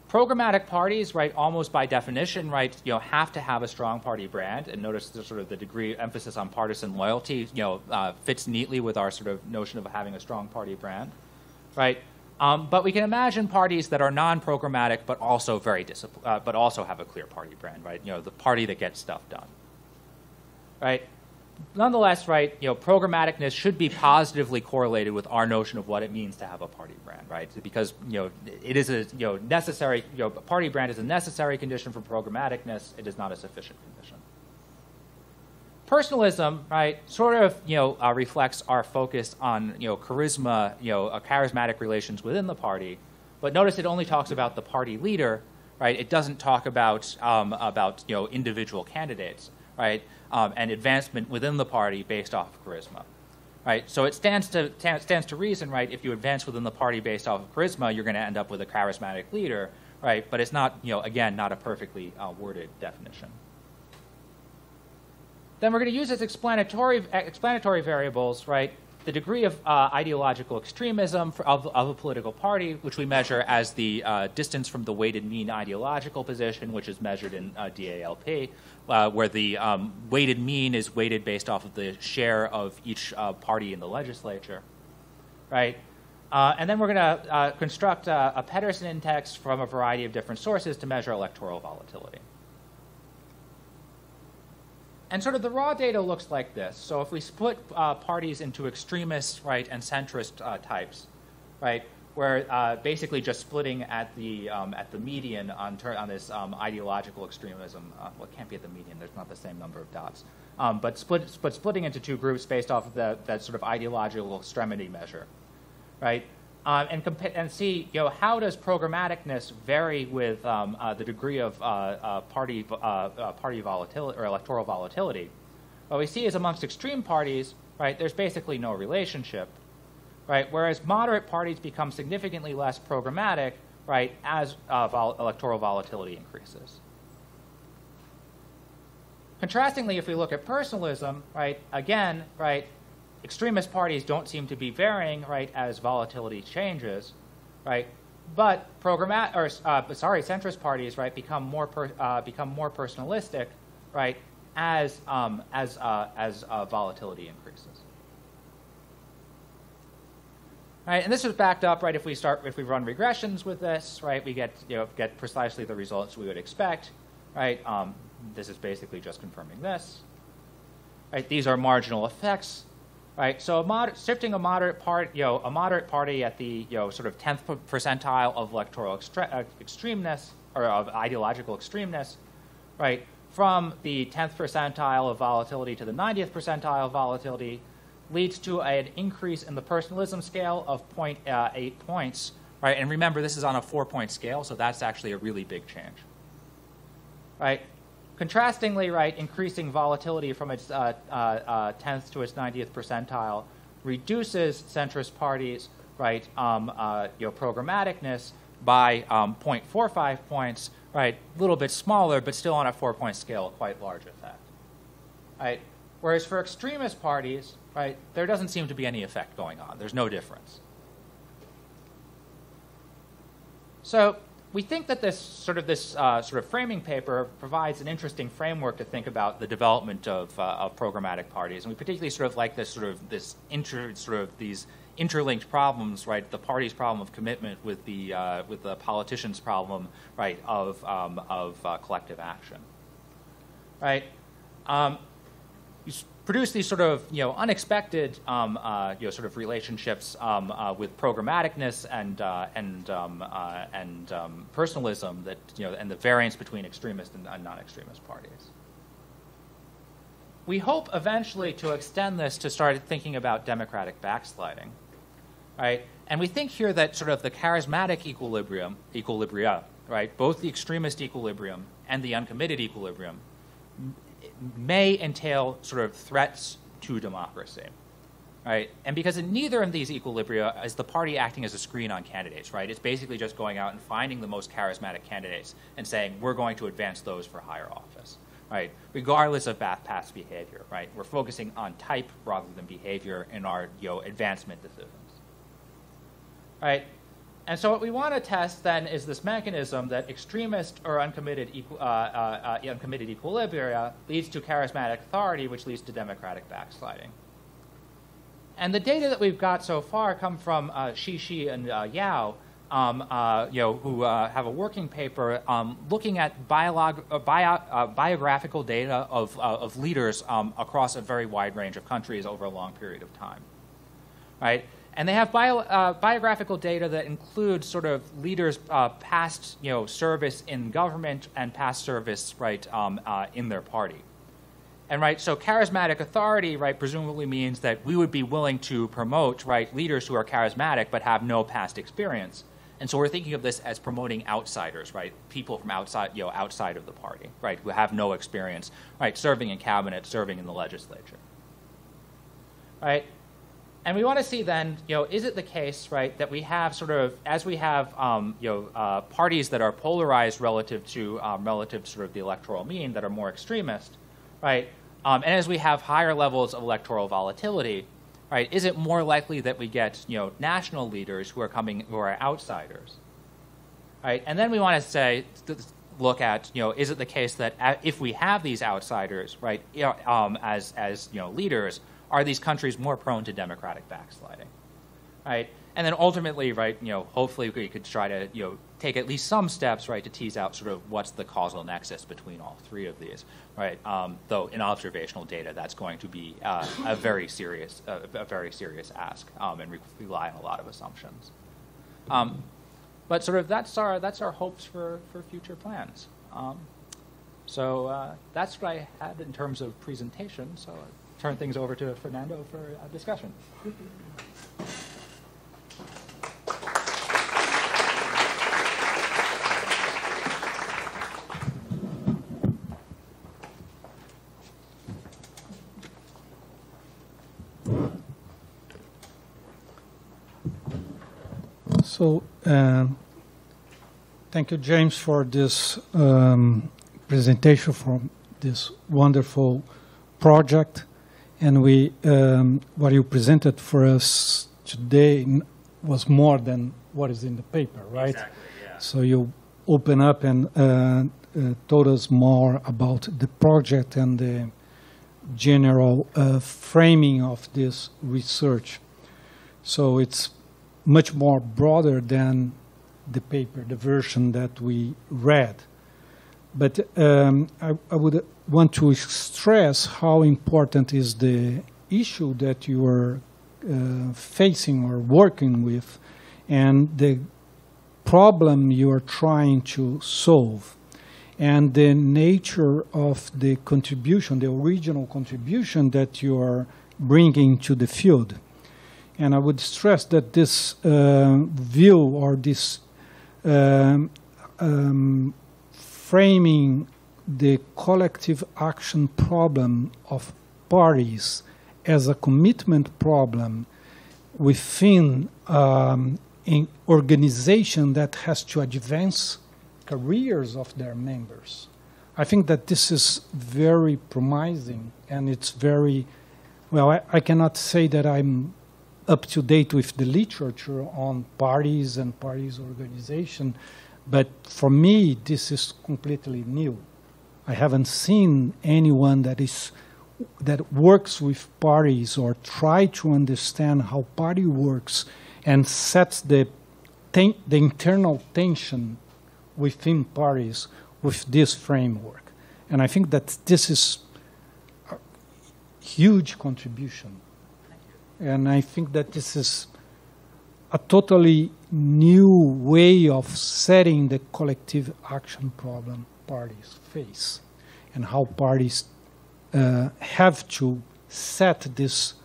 Programmatic parties, right, almost by definition, right, have to have a strong party brand, and notice the sort of the degree emphasis on partisan loyalty, fits neatly with our sort of notion of having a strong party brand, right? But we can imagine parties that are non-programmatic, but also but also have a clear party brand, right? The party that gets stuff done, right? Nonetheless, right, programmaticness should be positively correlated with our notion of what it means to have a party brand, right? Because it is a necessary, a party brand is a necessary condition for programmaticness. It is not a sufficient condition. Personalism, right, sort of reflects our focus on charisma, charismatic relations within the party. But notice it only talks about the party leader, right? It doesn't talk about individual candidates, right? And advancement within the party based off of charisma, right? So it stands to reason, right? If you advance within the party based off of charisma, you're going to end up with a charismatic leader, right? But it's not, again, not a perfectly worded definition. Then we're going to use as explanatory variables, right, the degree of ideological extremism of a political party, which we measure as the distance from the weighted mean ideological position, which is measured in DALP, where the weighted mean is weighted based off of the share of each party in the legislature, right? And then we're going to construct a Pedersen index from a variety of different sources to measure electoral volatility. And sort of the raw data looks like this. So if we split parties into extremist, right, and centrist types, right, we're basically just splitting at the median on this ideological extremism. Well, it can't be at the median. There's not the same number of dots. But splitting into two groups based off of that sort of ideological extremity measure, right? And see, how does programmaticness vary with the degree of party volatility or electoral volatility? What we see is amongst extreme parties, right, there's basically no relationship, right? Whereas moderate parties become significantly less programmatic, right, as electoral volatility increases. Contrastingly, if we look at personalism, right, again, right, extremist parties don't seem to be varying, right, as volatility changes, right, but centrist parties, right, become more personalistic, right, as volatility increases. Right, and this is backed up, right? If we run regressions with this, right, we get precisely the results we would expect, right? This is basically just confirming this, right? These are marginal effects, right? So shifting a moderate party at the sort of 10th percentile of electoral extremeness or of ideological extremeness, right, from the 10th percentile of volatility to the 90th percentile of volatility, leads to an increase in the personalism scale of 0.8 points, right? And remember, this is on a 4-point scale, so that's actually a really big change, right? Contrastingly, right, increasing volatility from its 10th to its 90th percentile reduces centrist parties, right, programmaticness by 0.45 points, right? A little bit smaller, but still on a 4-point scale, quite large effect, right? Whereas for extremist parties, right, there doesn't seem to be any effect going on. There's no difference. So we think that this sort of framing paper provides an interesting framework to think about the development of programmatic parties, and we particularly sort of like these interlinked problems, right? The party's problem of commitment with the politician's problem, right, of collective action, right? You produce these sort of unexpected sort of relationships with programmaticness and personalism that and the variance between extremist and non-extremist parties. We hope eventually to extend this to start thinking about democratic backsliding, right? And we think here that sort of the charismatic equilibria, right, both the extremist equilibrium and the uncommitted equilibrium, may entail sort of threats to democracy, right? And because in neither of these equilibria is the party acting as a screen on candidates, right? It's basically just going out and finding the most charismatic candidates and saying, we're going to advance those for higher office, right? Regardless of past behavior, right? We're focusing on type rather than behavior in our advancement decisions, right? And so what we want to test then is this mechanism that extremist or uncommitted equilibria leads to charismatic authority, which leads to democratic backsliding. And the data that we've got so far come from Shi and Yao, who have a working paper looking at biographical data of leaders across a very wide range of countries over a long period of time, right? And they have biographical data that includes sort of leaders' past, service in government and past service, right, in their party. And right, so charismatic authority, right, presumably means that we would be willing to promote, right, leaders who are charismatic but have no past experience. And so we're thinking of this as promoting outsiders, right, people from outside, outside of the party, right, who have no experience, right, serving in cabinet, serving in the legislature, right. And we want to see then, is it the case, right, that we have sort of, as we have, parties that are polarized relative to sort of the electoral mean that are more extremist, right, and as we have higher levels of electoral volatility, right, is it more likely that we get, national leaders who are outsiders, right? And then we want to look at, is it the case that if we have these outsiders, right, as leaders, are these countries more prone to democratic backsliding, right? And then ultimately, right, hopefully we could try to, take at least some steps, right, to tease out sort of what's the causal nexus between all three of these, right? Though in observational data, that's going to be a very serious ask and rely on a lot of assumptions. But sort of that's our hopes for future plans. So that's what I had in terms of presentation. So I'll turn things over to Fernando for a discussion. So, thank you, James, for this presentation from this wonderful project. And we, what you presented for us today was more than what is in the paper, right? Exactly, yeah. So you open up and told us more about the project and the general framing of this research. So it's much more broader than the paper, the version that we read. But I would want to stress how important is the issue that you are facing or working with and the problem you are trying to solve and the nature of the contribution, the original contribution that you are bringing to the field. And I would stress that this view or this framing the collective action problem of parties as a commitment problem within an organization that has to advance careers of their members. I think that this is very promising, and it's very, well, I cannot say that I'm up to date with the literature on parties and parties organization, but for me, this is completely new. I haven't seen anyone that works with parties or try to understand how party works and sets the internal tension within parties with this framework. And I think that this is a huge contribution. And I think that this is a totally new way of setting the collective action problem parties face and how parties have to set these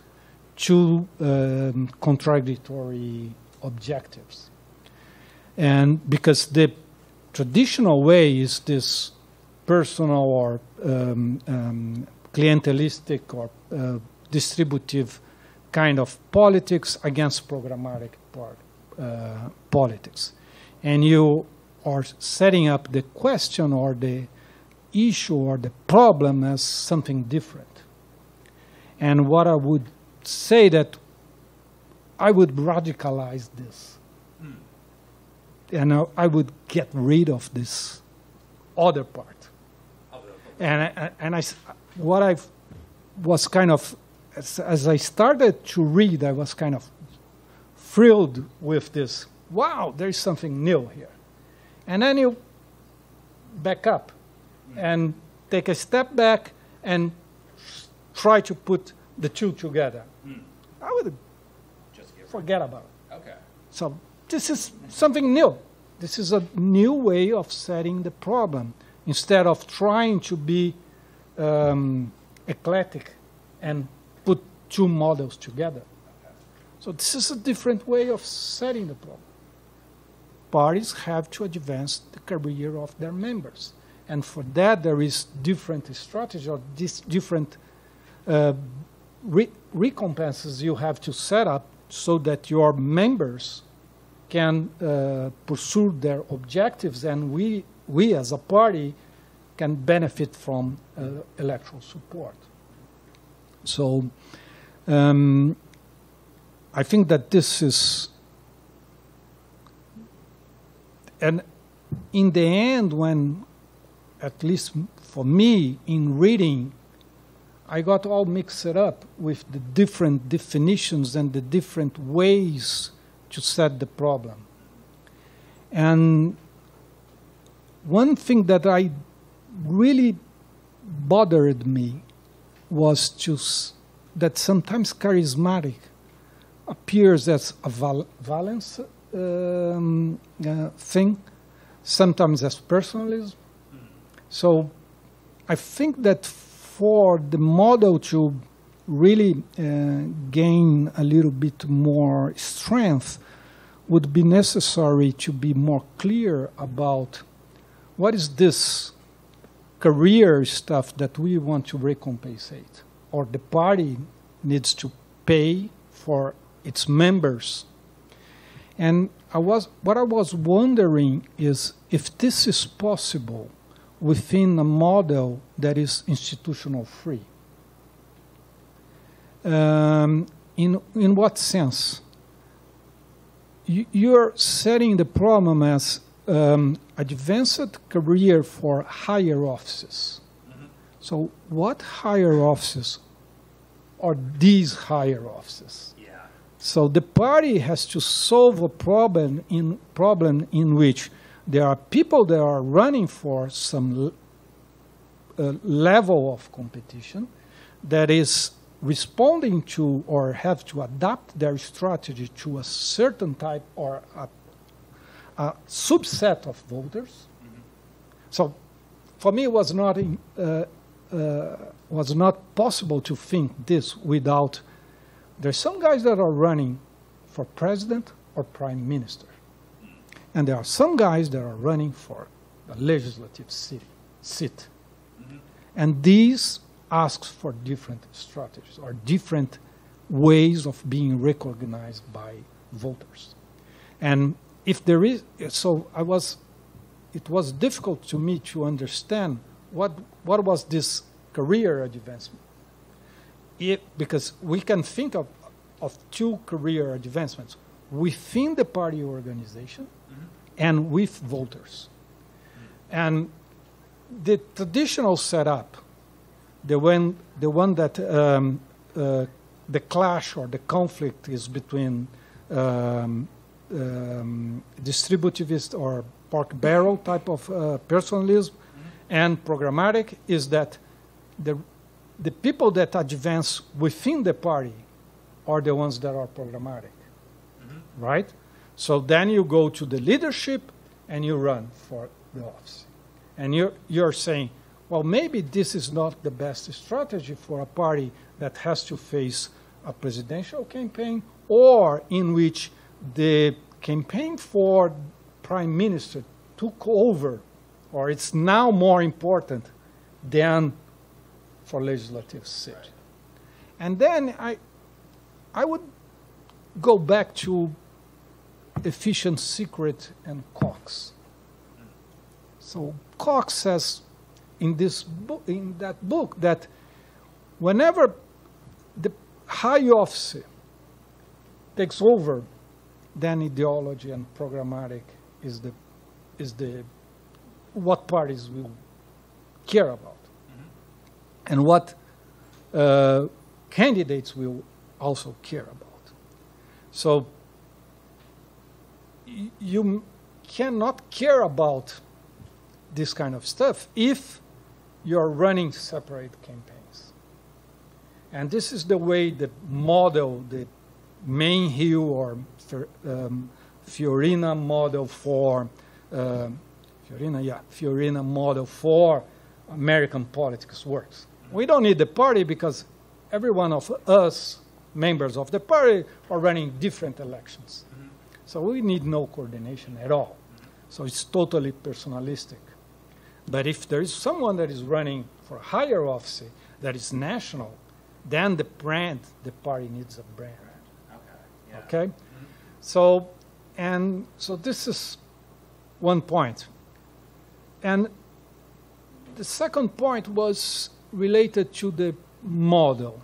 two contradictory objectives. And because the traditional way is this personal or clientelistic or distributive kind of politics against programmatic politics. And you are setting up the question or the issue or the problem as something different. And what I would say that I would radicalize this. And I would get rid of this other part. And what I was kind of, as I started to read, I was kind of thrilled with this. Wow, there is something new here. And then you back up and take a step back and try to put the two together. I would just forget about it. Okay. So this is something new. This is a new way of setting the problem instead of trying to be eclectic and put two models together. So this is a different way of setting the problem. Parties have to advance the career of their members. And for that, there is different strategies or different recompenses you have to set up so that your members can pursue their objectives, and we as a party can benefit from electoral support. So I think that this is, and in the end, when, at least for me, in reading, I got all mixed up with the different definitions and the different ways to set the problem. And one thing that I really bothered me was that sometimes charismatic appears as a valence thing, sometimes as personalism. So I think that for the model to really gain a little bit more strength would be necessary to be more clear about what is this career stuff that we want to recompensate, or the party needs to pay for its members. And what I was wondering is if this is possible within a model that is institutional free. In what sense? You're setting the problem as advanced career for higher offices. Mm-hmm. So what higher offices are these higher offices? Yeah. So the party has to solve a problem in which there are people that are running for some level of competition that is responding to or have to adapt their strategy to a certain type or a subset of voters. Mm-hmm. So for me, it was not possible to think this without, there's some guys that are running for president or prime minister. And there are some guys that are running for the legislative seat. Mm-hmm. And these asks for different strategies or different ways of being recognized by voters. And if there is, so it was difficult to me to understand what was this career advancement. Because we can think of two career advancements within the party organization mm-hmm. and with voters. Mm-hmm. And the traditional setup, the one that the clash or the conflict is between distributivist or pork barrel type of personalism mm-hmm. and programmatic, is that the people that advance within the party are the ones that are programmatic, mm-hmm. right? So then you go to the leadership and you run for the office. And you're saying, well, maybe this is not the best strategy for a party that has to face a presidential campaign or in which the campaign for prime minister took over, or it's now more important than for legislative seat. Right. And then I would go back to Efficient Secret and Cox. So Cox says in that book that whenever the high office takes over, then ideology and programmatic is the what parties will care about, mm-hmm. and what candidates will also care about. So you cannot care about this kind of stuff if you're running separate campaigns. And this is the way the model, the Mayhew or Fiorina model for Fiorina model for American politics works. We don't need the party because every one of us, members of the party, are running different elections. Mm-hmm. So we need no coordination at all. Mm-hmm. So it's totally personalistic. But if there is someone that is running for a higher office that is national, then the party needs a brand. Okay. Yeah. Okay? Mm-hmm. So this is one point. And the second point was related to the model.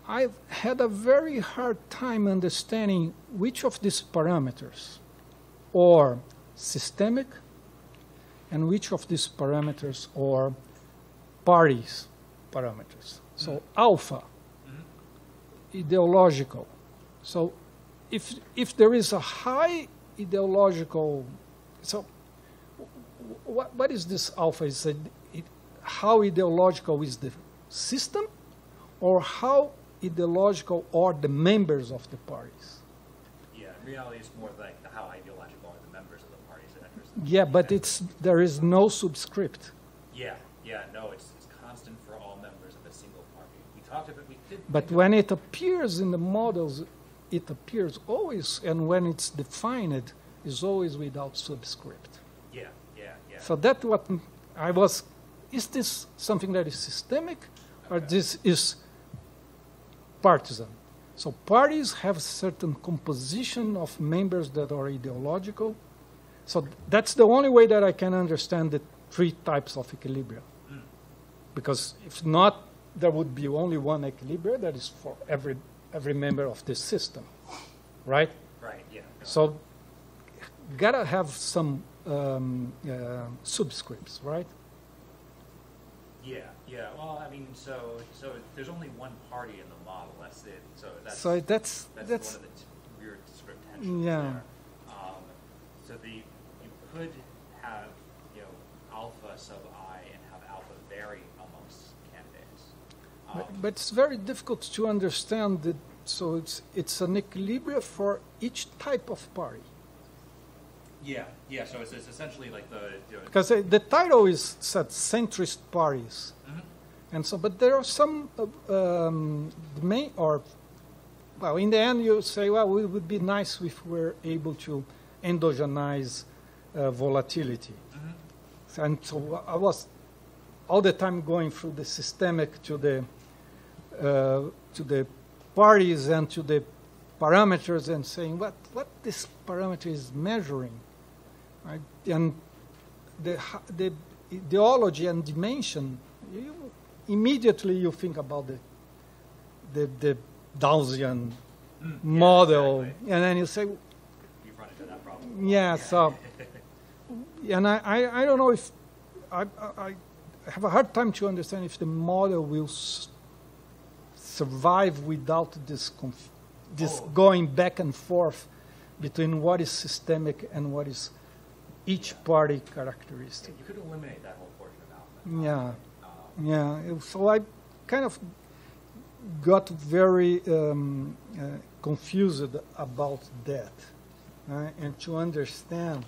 I've had a very hard time understanding which of these parameters are systemic and which of these parameters are parties parameters. So mm-hmm. alpha, mm-hmm. ideological. So if there is a high ideological, so what is this alpha? Is how ideological is the system, or how ideological are the members of the parties? Yeah, in reality, it's more like how ideological are the members of the parties. Yeah, but there is no subscript. Yeah, no, it's constant for all members of a single party. We talked about, but when it appears in the models, it appears always, and when it's defined, is always without subscript. Yeah. So that's what I was, is this something that is systemic, or this is partisan? So parties have certain composition of members that are ideological. So that's the only way that I can understand three types of equilibrium. Because if not, there would be only one equilibrium that is for every member of the system, right? Right, yeah. So gotta have some subscripts, right? Yeah, yeah. Well, I mean, so there's only one party in the model. That's it. So that's So that's one of the weird sort of tensions Yeah. there. So you could have, you know, alpha sub I and have alpha vary amongst candidates. But it's very difficult to understand that. So it's an equilibrium for each type of party. Yeah, yeah. So it's essentially like the Because the title is said centrist parties, and so, but there are some well, in the end you say, well, it would be nice if we're able to endogenize volatility. And so I was all the time going through the systemic to the parties and to the parameters and saying what this parameter is measuring. Right? And the ideology and dimension, immediately you think about the Dawesian model, exactly. and then you say, you've run into that problem. yeah, so, and I don't know if, I have a hard time to understand if the model will survive without this going back and forth between what is systemic and what is each party characteristic. You could eliminate that whole portion of alpha. Yeah, yeah. So I kind of got very confused about that, and to understand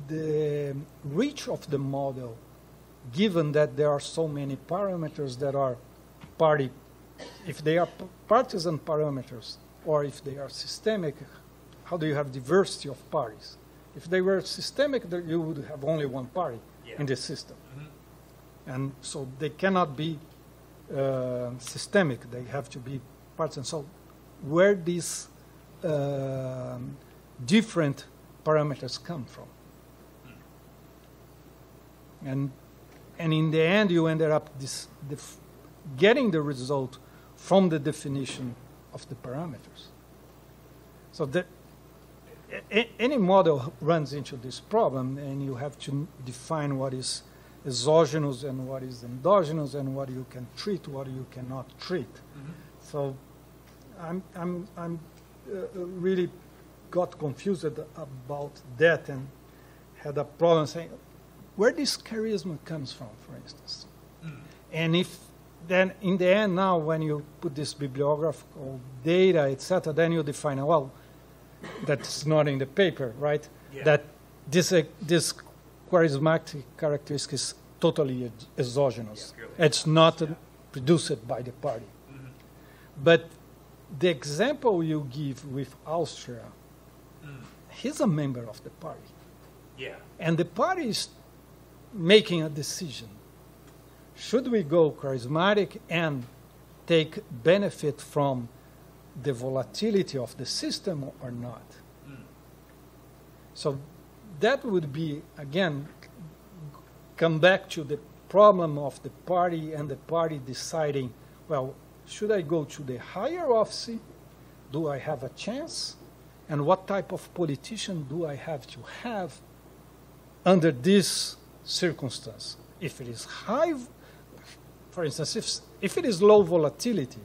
the reach of the model, given that there are so many parameters that are party, if they are partisan parameters, or if they are systemic, how do you have diversity of parties? If they were systemic, you would have only one party in the system. And so they cannot be systemic. They have to be partisan. So where these different parameters come from? And in the end, you ended up getting the result from the definition of the parameters. So that any model runs into this problem, and you have to define what is exogenous and what is endogenous, and what you can treat, what you cannot treat. So I'm really got confused about that and had a problem saying where this charisma comes from, for instance. And if then in the end now when you put this bibliographical data, etc., then you define, well, that's not in the paper, right? Yeah. That this charismatic characteristic is totally exogenous. Yeah, it's not produced by the party. But the example you give with Austria, he's a member of the party. Yeah. And the party is making a decision. Should we go charismatic and take benefit from the volatility of the system or not? So that would be, again, come back to the problem of the party and the party deciding, well, should I go to the higher office? Do I have a chance? And what type of politician do I have to have under this circumstance? If it is high, for instance, if it is low volatility,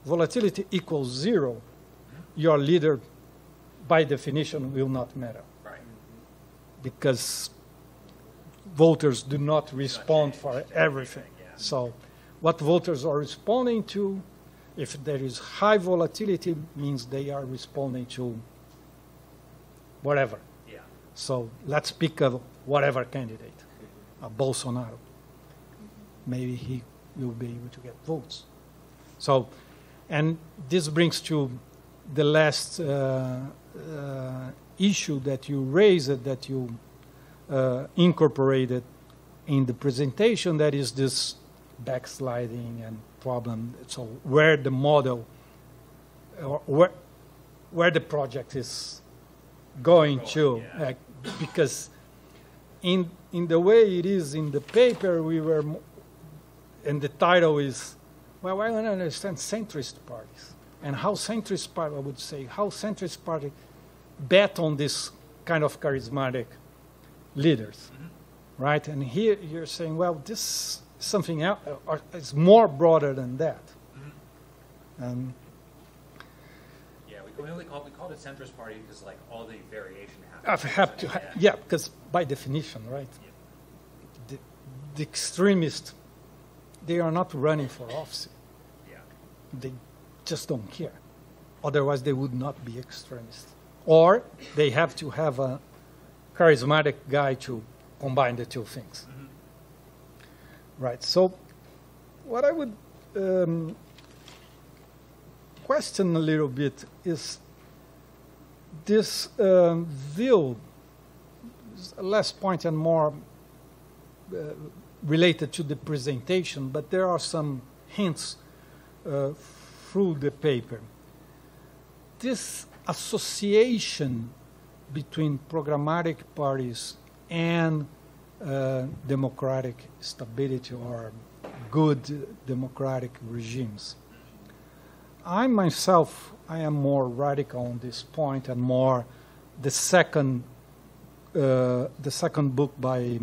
volatility equals 0, your leader, by definition, will not matter. Right. Because voters do not respond for everything. Yeah. So what voters are responding to, if there is high volatility, means they are responding to whatever. Yeah. So let's pick a whatever candidate, a Bolsonaro. Maybe he will be able to get votes. So, and this brings to the last issue that you raised, that you incorporated in the presentation, that is this backsliding and problem. So where the model, or where the project is going to, because in in the way it is in the paper, and the title is, well, I want to understand centrist parties and how centrist party, I would say, how centrist party bet on this kind of charismatic leaders, right? And here you're saying, well, this is something else, or it's more broader than that. Yeah, we call it a centrist party because like all the variation happens. Yeah, because by definition, right? Yeah. The extremists, they are not running for office. Yeah. They just don't care. Otherwise, they would not be extremists. Or they have to have a charismatic guy to combine the two things. Right. So what I would question a little bit is this view, last point and more related to the presentation, but there are some hints through the paper. This association between programmatic parties and democratic stability or good democratic regimes. I myself, I am more radical on this point and more the second book by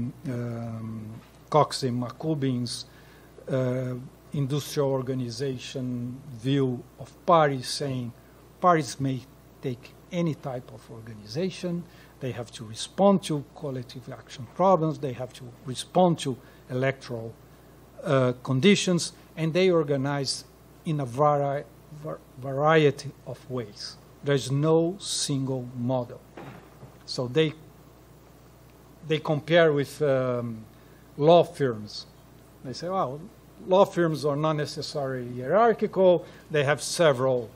Cox and McCubbin's industrial organization view of parties, saying parties may take any type of organization. They have to respond to collective action problems. They have to respond to electoral conditions, and they organize in a variety of ways. There's no single model. So they compare with law firms. They say, well, law firms are not necessarily hierarchical. They have several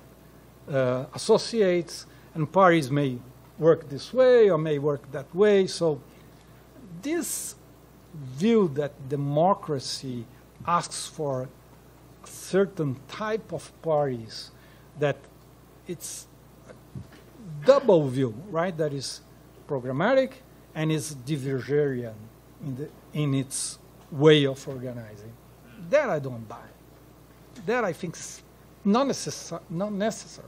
associates, and parties may work this way or may work that way. So this view that democracy asks for a certain type of parties, that it's a double view, right? That is programmatic and is divergerian in its way of organizing. That I don't buy. That I think is not necessary.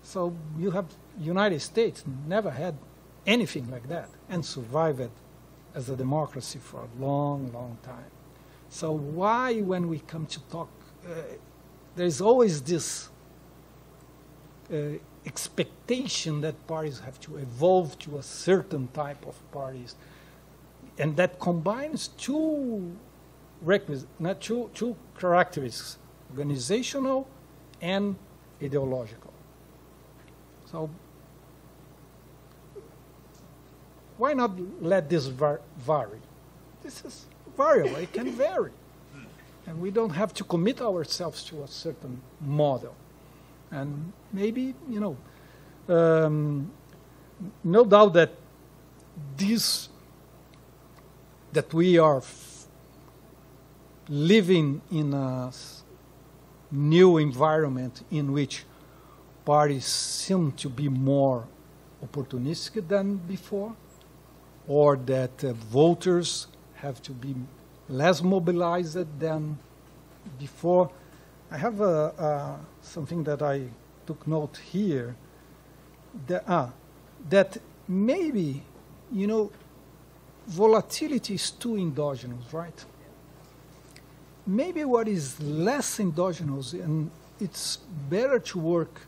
So you have United States never had anything like that and survived as a democracy for a long, long time. So why, when we come to talk, there's always this expectation that parties have to evolve to a certain type of parties, and that combines two characteristics, organizational and ideological. So why not let this vary? This is variable, it can vary. And we don't have to commit ourselves to a certain model. And maybe, no doubt that that we are living in a new environment in which parties seem to be more opportunistic than before, or that voters have to be less mobilized than before. I have something that I took note here, that maybe, volatility is too endogenous, right? Maybe what is less endogenous, and it's better to work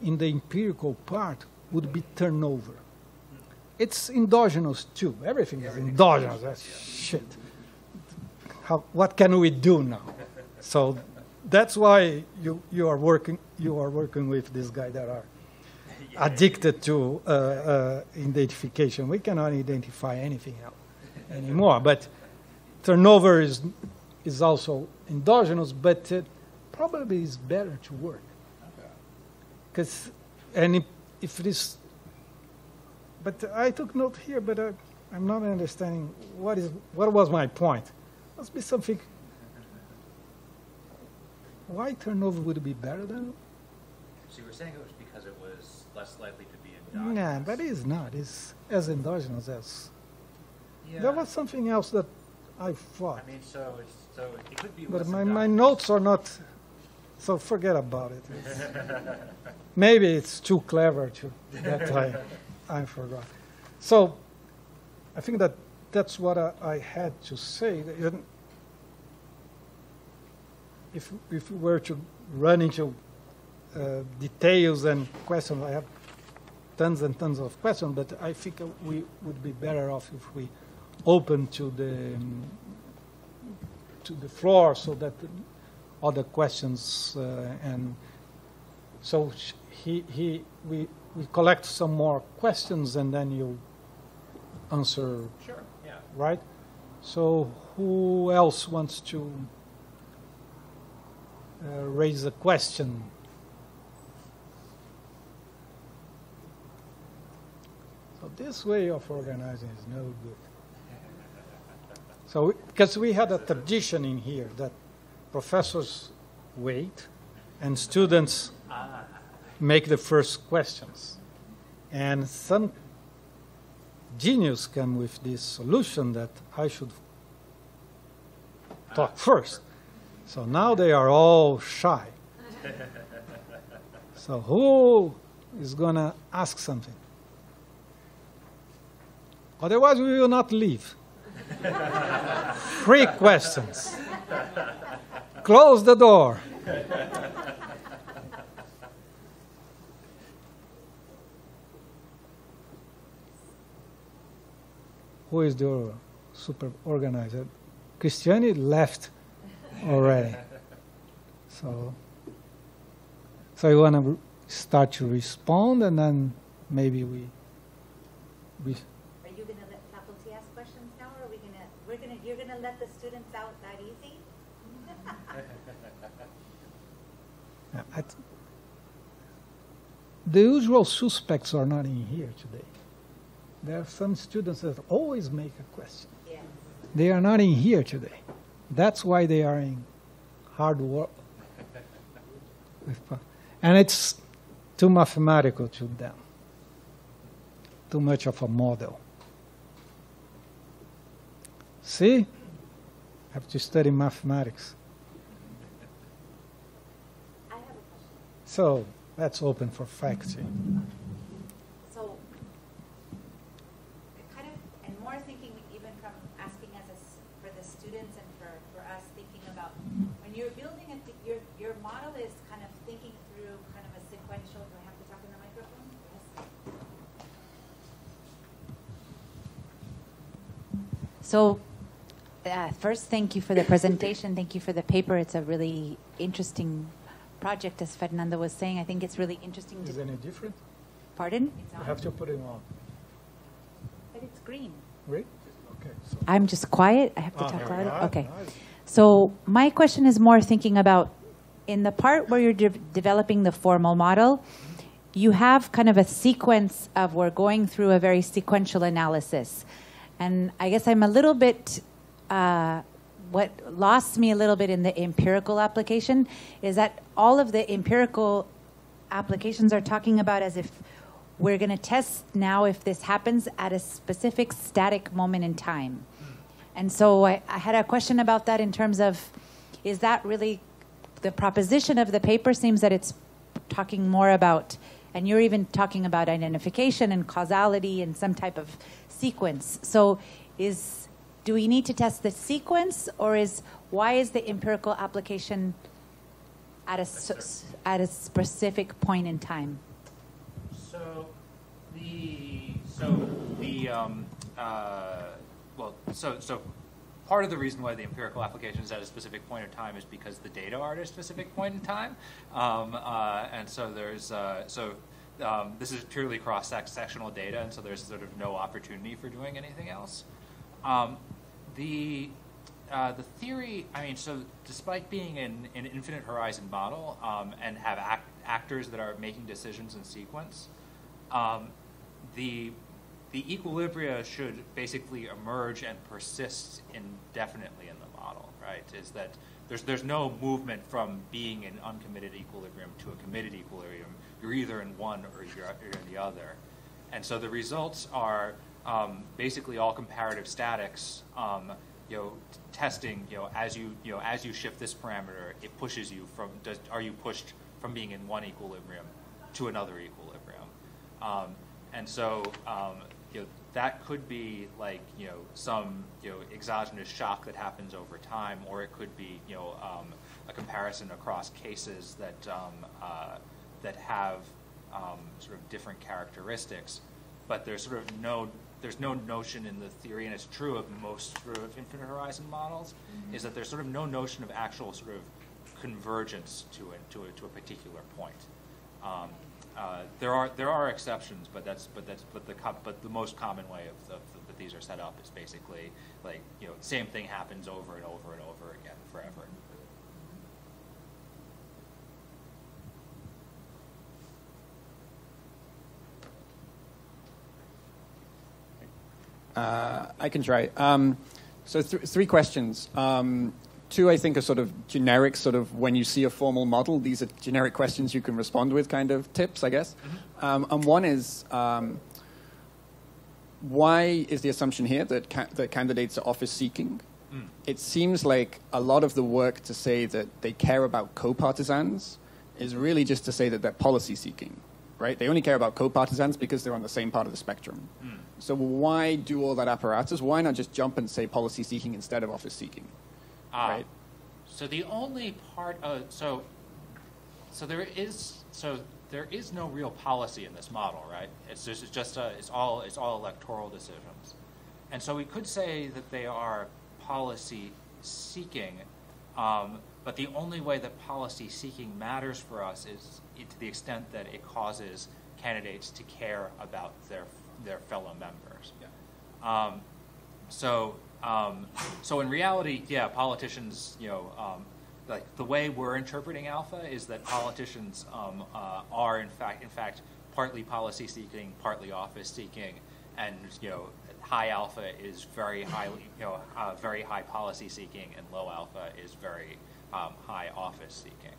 in the empirical part, would be turnover. It's endogenous too. Everything is endogenous. That's shit. What can we do now? So that's why you are working with this guy that are addicted to identification. We cannot identify anything else anymore. But turnover is also endogenous, but probably is better to work. If it is, but I took note here, but I'm not understanding what was my point. Must be something. Why turnover would be better than? So you were saying it was because it was less likely to be endogenous. Yeah, but it's not. It's as endogenous as Yeah. There was something else that I thought. I mean, so it could be. But listen, my notes are not, so forget about it. Maybe it's too clever that I forgot. So I think that's what I had to say. If we were to run into details and questions, I have tons and tons of questions, but I think we would be better off if we open to the floor so that other questions and so we collect some more questions and then you answer. Sure. Yeah. Right. So who else wants to raise a question? So this way of organizing is no good. So, because we had a tradition in here that professors wait and students make the first questions. And some genius come with this solution that I should talk first. So now they are all shy. So who is going to ask something? Otherwise, we will not leave. 3 questions. Close the door. Who is the super organizer? Christiane left already. So you want to start to respond, and then maybe we. Are you going to let faculty ask questions now, or are we going to? You're going to let the students out that easy? The usual suspects are not in here today. There are some students that always make a question. Yes. They are not in here today. That's why they are in hard work. And it's too mathematical to them. Too much of a model. See? Have to study mathematics. I have a question. So let's open for faculty. So, kind of, and more thinking even from asking for the students and for us thinking about when you're building your model is kind of thinking through kind of a sequential. Do I have to talk in the microphone? Yes. So, first, thank you for the presentation. Thank you for the paper. It's a really interesting project, as Fernando was saying. I think it's really interesting. Is it any different? Pardon? You have to put it on. But it's green. Right? Okay. So. I'm just quiet. I have to talk louder. Okay. Nice. So my question is more thinking about in the part where you're developing the formal model, you have kind of a sequence of we're going through a very sequential analysis. And I guess I'm a little bit, what lost me a little bit in the empirical application is that all of the empirical applications are talking about as if we're going to test now if this happens at a specific static moment in time. And so I had a question about that in terms of, is that really, the proposition of the paper seems that it's talking more about, and you're even talking about identification and causality and some type of sequence. So do we need to test the sequence, or why is the empirical application at a specific point in time? So part of the reason why the empirical application is at a specific point in time is because the data are at a specific point in time, and so there's this is purely cross-sectional data, and so there's sort of no opportunity for doing anything else. The theory, I mean, so despite being an infinite horizon model and have actors that are making decisions in sequence, the equilibria should basically emerge and persist indefinitely in the model, right? Is that there's no movement from being in uncommitted equilibrium to a committed equilibrium. You're either in one or you're in the other. And so the results are basically all comparative statics, testing, as you shift this parameter, it pushes you from, are you pushed from being in one equilibrium to another equilibrium? And so, that could be like, some, exogenous shock that happens over time, or it could be, a comparison across cases that, that have sort of different characteristics, but there's sort of there's no notion in the theory, and it's true of most sort of infinite horizon models, is that there's sort of no notion of actual sort of convergence to a particular point. There are exceptions, but the most common way that these are set up is basically like, same thing happens over and over and over again forever. I can try. So three questions. Two, I think, are sort of generic, sort of when you see a formal model, these are generic questions you can respond with, kind of tips, I guess. And one is, why is the assumption here that that candidates are office-seeking? It seems like a lot of the work to say that they care about co-partisans is really just to say that they're policy-seeking, right? They only care about co-partisans because they're on the same part of the spectrum. So why do all that apparatus? Why not just jump and say policy-seeking instead of office-seeking? Right. So the only part of so there is no real policy in this model, right? It's all electoral decisions, and so we could say that they are policy seeking, but the only way that policy seeking matters for us is to the extent that it causes candidates to care about their fellow members. Yeah. So in reality, yeah, politicians, like the way we're interpreting alpha is that politicians are in fact partly policy seeking, partly office seeking, and high alpha is very highly, very high policy seeking, and low alpha is very high office seeking.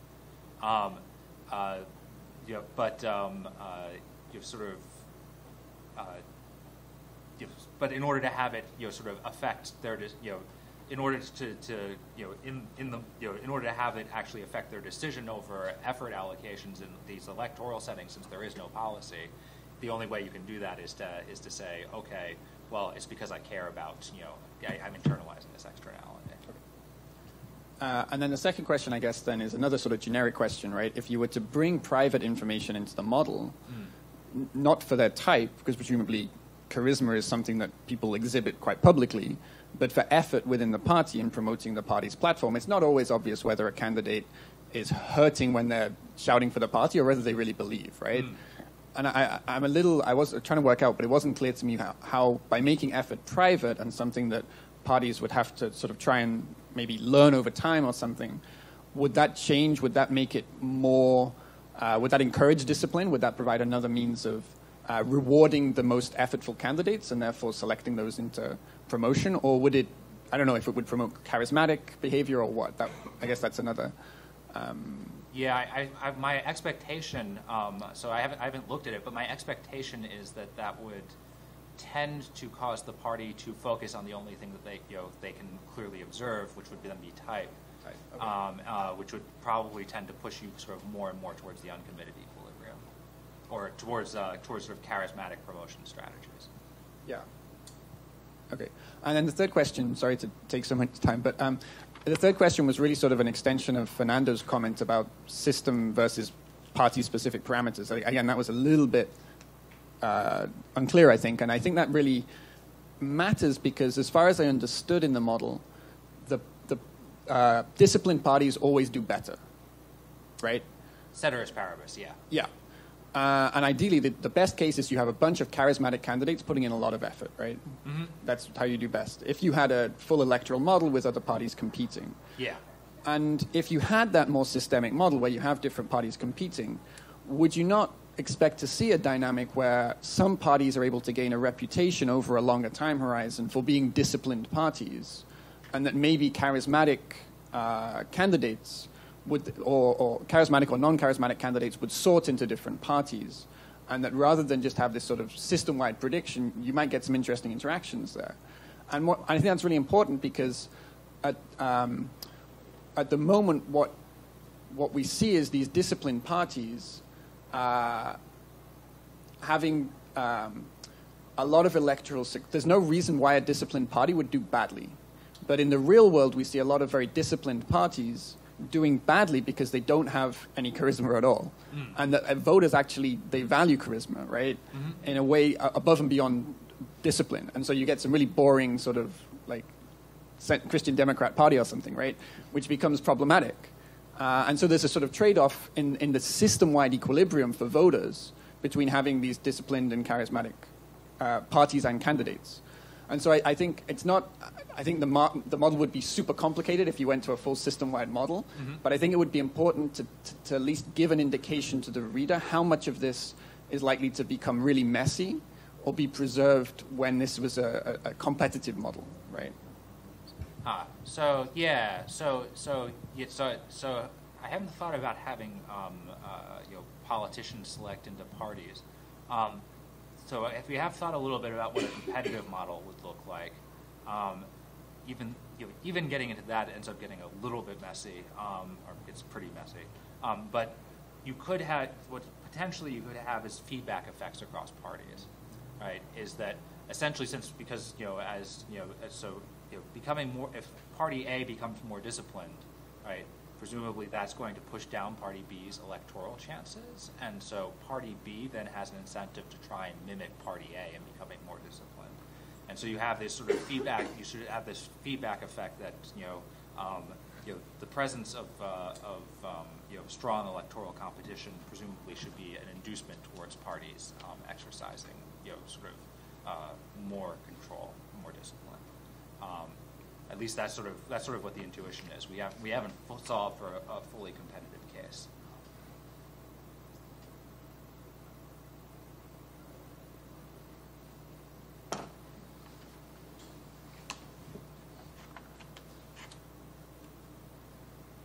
But in order to have it, sort of affect their, in order to have it actually affect their decision over effort allocations in these electoral settings, since there is no policy, the only way you can do that is to say, okay, well, it's because I care about, I'm internalizing this externality. And then the second question, I guess, then is another sort of generic question, right? If you were to bring private information into the model, not for their type, because presumably charisma is something that people exhibit quite publicly, but for effort within the party in promoting the party's platform, it's not always obvious whether a candidate is hurting when they're shouting for the party or whether they really believe, right? And I was trying to work out, but it wasn't clear to me how by making effort private and something that parties would have to sort of try and maybe learn over time or something, would that change? Would that make it more, would that encourage discipline? Would that provide another means of rewarding the most effortful candidates and therefore selecting those into promotion? Or would it, I don't know if it would promote charismatic behavior or what. I guess that's another. Yeah, my expectation, so I haven't looked at it, but my expectation is that would tend to cause the party to focus on the only thing that they can clearly observe, which would then be type. Okay. Which would probably tend to push you sort of more and more towards the uncommitted equilibrium, or towards sort of charismatic promotion strategies. Yeah. Okay. And then the third question, sorry to take so much time, but the third question was really sort of an extension of Fernando's comment about system versus party-specific parameters. Again, that was a little bit unclear, I think, and I think that really matters because as far as I understood in the model, the disciplined parties always do better, right? Ceteris paribus, yeah. Yeah. And ideally, the best case is you have a bunch of charismatic candidates putting in a lot of effort, right? Mm-hmm. That's how you do best. If you had a full electoral model with other parties competing. Yeah. And if you had that more systemic model where you have different parties competing, would you not expect to see a dynamic where some parties are able to gain a reputation over a longer time horizon for being disciplined parties, and that maybe charismatic candidates would, or charismatic or non-charismatic candidates would sort into different parties, and that rather than just have this sort of system-wide prediction, you might get some interesting interactions there. And I think that's really important because at the moment, what we see is these disciplined parties having a lot of electoral. There's no reason why a disciplined party would do badly, but in the real world, we see a lot of very disciplined parties doing badly because they don't have any charisma at all, and that voters actually they value charisma, right, in a way above and beyond discipline, and so you get some really boring sort of like Christian Democrat Party or something, right, which becomes problematic. And so there's a sort of trade-off in the system-wide equilibrium for voters between having these disciplined and charismatic parties and candidates. And so I think it's not. I think the model would be super complicated if you went to a full system-wide model. But I think it would be important to at least give an indication to the reader how much of this is likely to become really messy or be preserved when this was a competitive model, right? So I haven't thought about having politicians select into parties. So if we have thought a little bit about what a competitive model would look like, even getting into that ends up getting a little bit messy, or it's pretty messy. But you could have what potentially you could have is feedback effects across parties, right? Is that essentially becoming more, if Party A becomes more disciplined, right? Presumably that's going to push down Party B's electoral chances, and so Party B then has an incentive to try and mimic Party A in becoming more disciplined. And so you have this sort of feedback. You should have this feedback effect that the presence of strong electoral competition presumably should be an inducement towards parties exercising more control, more discipline. At least that's sort of what the intuition is. We haven't solved for a fully competitive case.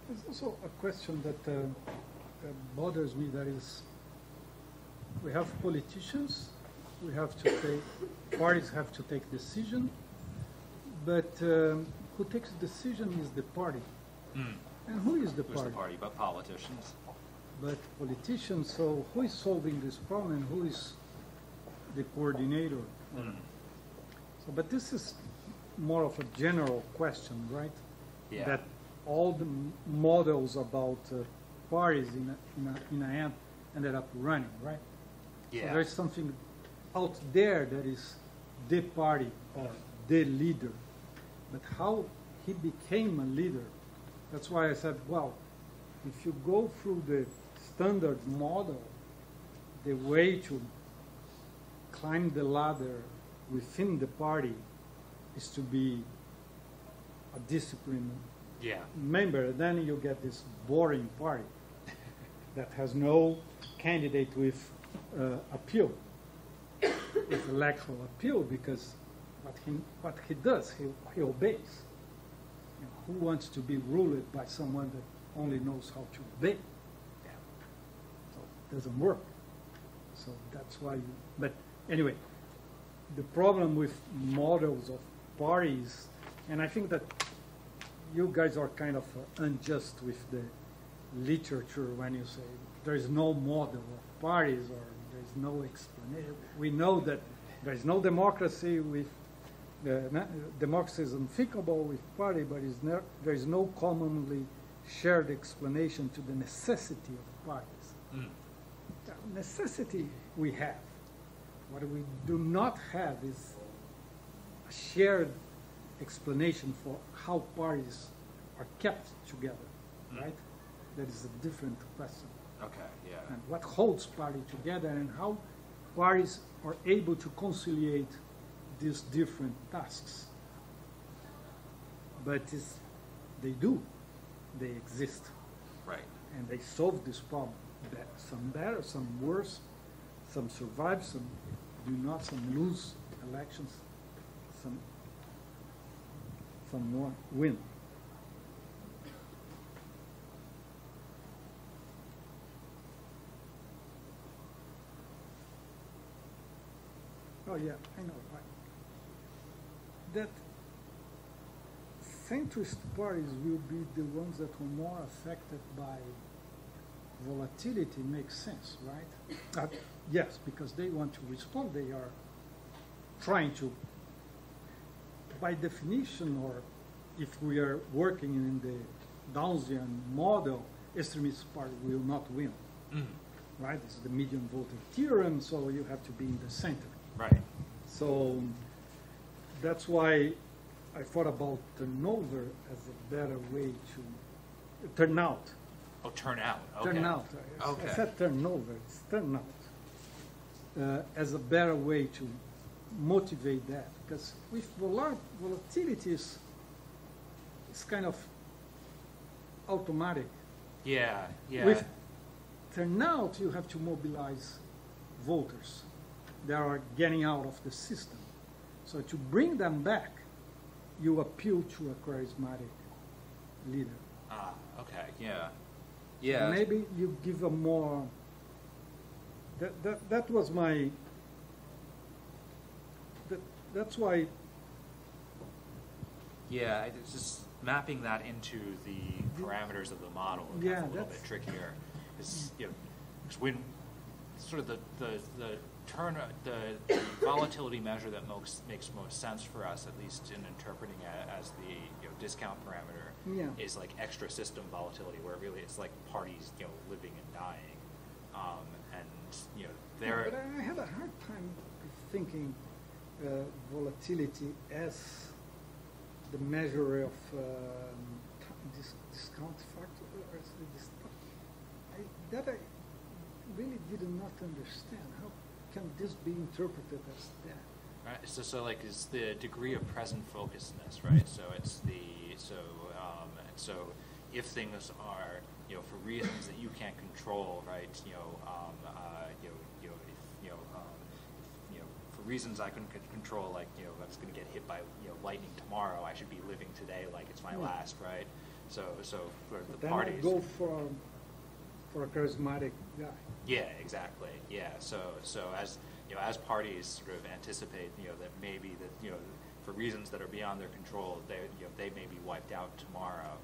There's also a question that bothers me. That is, we have politicians. We have to take parties have to take decision. But who takes the decision is the party. And who is the party? Who's the party but politicians? But politicians, so who is solving this problem and who is the coordinator? So, but this is more of a general question, right? Yeah. That all the models about parties in a end ended up running, right? Yeah. So there's something out there that is the party or the leader. But how he became a leader, that's why I said, well, if you go through the standard model, the way to climb the ladder within the party is to be a disciplined member. Then you get this boring party that has no candidate with appeal, with electoral appeal, because what he does, he obeys. Who wants to be ruled by someone that only knows how to obey? So it doesn't work. So that's why but anyway, the problem with models of parties, and I think that you guys are kind of unjust with the literature when you say there is no model of parties or there is no explanation. We know that there is no democracy with democracy is unthinkable with party, but there is no commonly shared explanation to the necessity of parties. Necessity we have. What we do not have is a shared explanation for how parties are kept together, right? That is a different question. Okay, yeah. And what holds party together and how parties are able to conciliate these different tasks. But they do. They exist. Right. And they solve this problem. Some better, some worse, some survive, some do not, some lose elections, some more win. Oh, yeah, I know. That centrist parties will be the ones that are more affected by volatility makes sense, right? Yes, because they want to respond. They are trying to, by definition, or if we are working in the Downsian model, extremist party will not win, right? It's the median voter theorem, so you have to be in the center. Right. So that's why I thought about turnover as a better way to turnout. Oh, turnout. Okay. Turnout. Okay. I said turnover. It's turnout as a better way to motivate that, because with volatility it's kind of automatic. Yeah. Yeah. With turnout, you have to mobilize voters that are getting out of the system. So to bring them back, you appeal to a charismatic leader. Ah. Okay. Yeah. Yeah. Maybe you give a more. That was my. That's why. Yeah, it's just mapping that into the parameters of the model is a little bit trickier. Is because when sort of the volatility measure that makes most sense for us, at least in interpreting it as the discount parameter, is like extra system volatility, where really it's like parties living and dying, and they're. But I have a hard time thinking volatility as the measure of discount factor. That I really did not understand. How can this be interpreted as that? Right. So like it's the degree of present focusedness, right? So it's so if things are for reasons that you can't control, right? For reasons I couldn't control, like I was going to get hit by lightning tomorrow, I should be living today like it's my last, right? So for the then parties, I go for a charismatic guy. Yeah, exactly. Yeah, so as as parties sort of anticipate, that maybe that for reasons that are beyond their control, they may be wiped out tomorrow.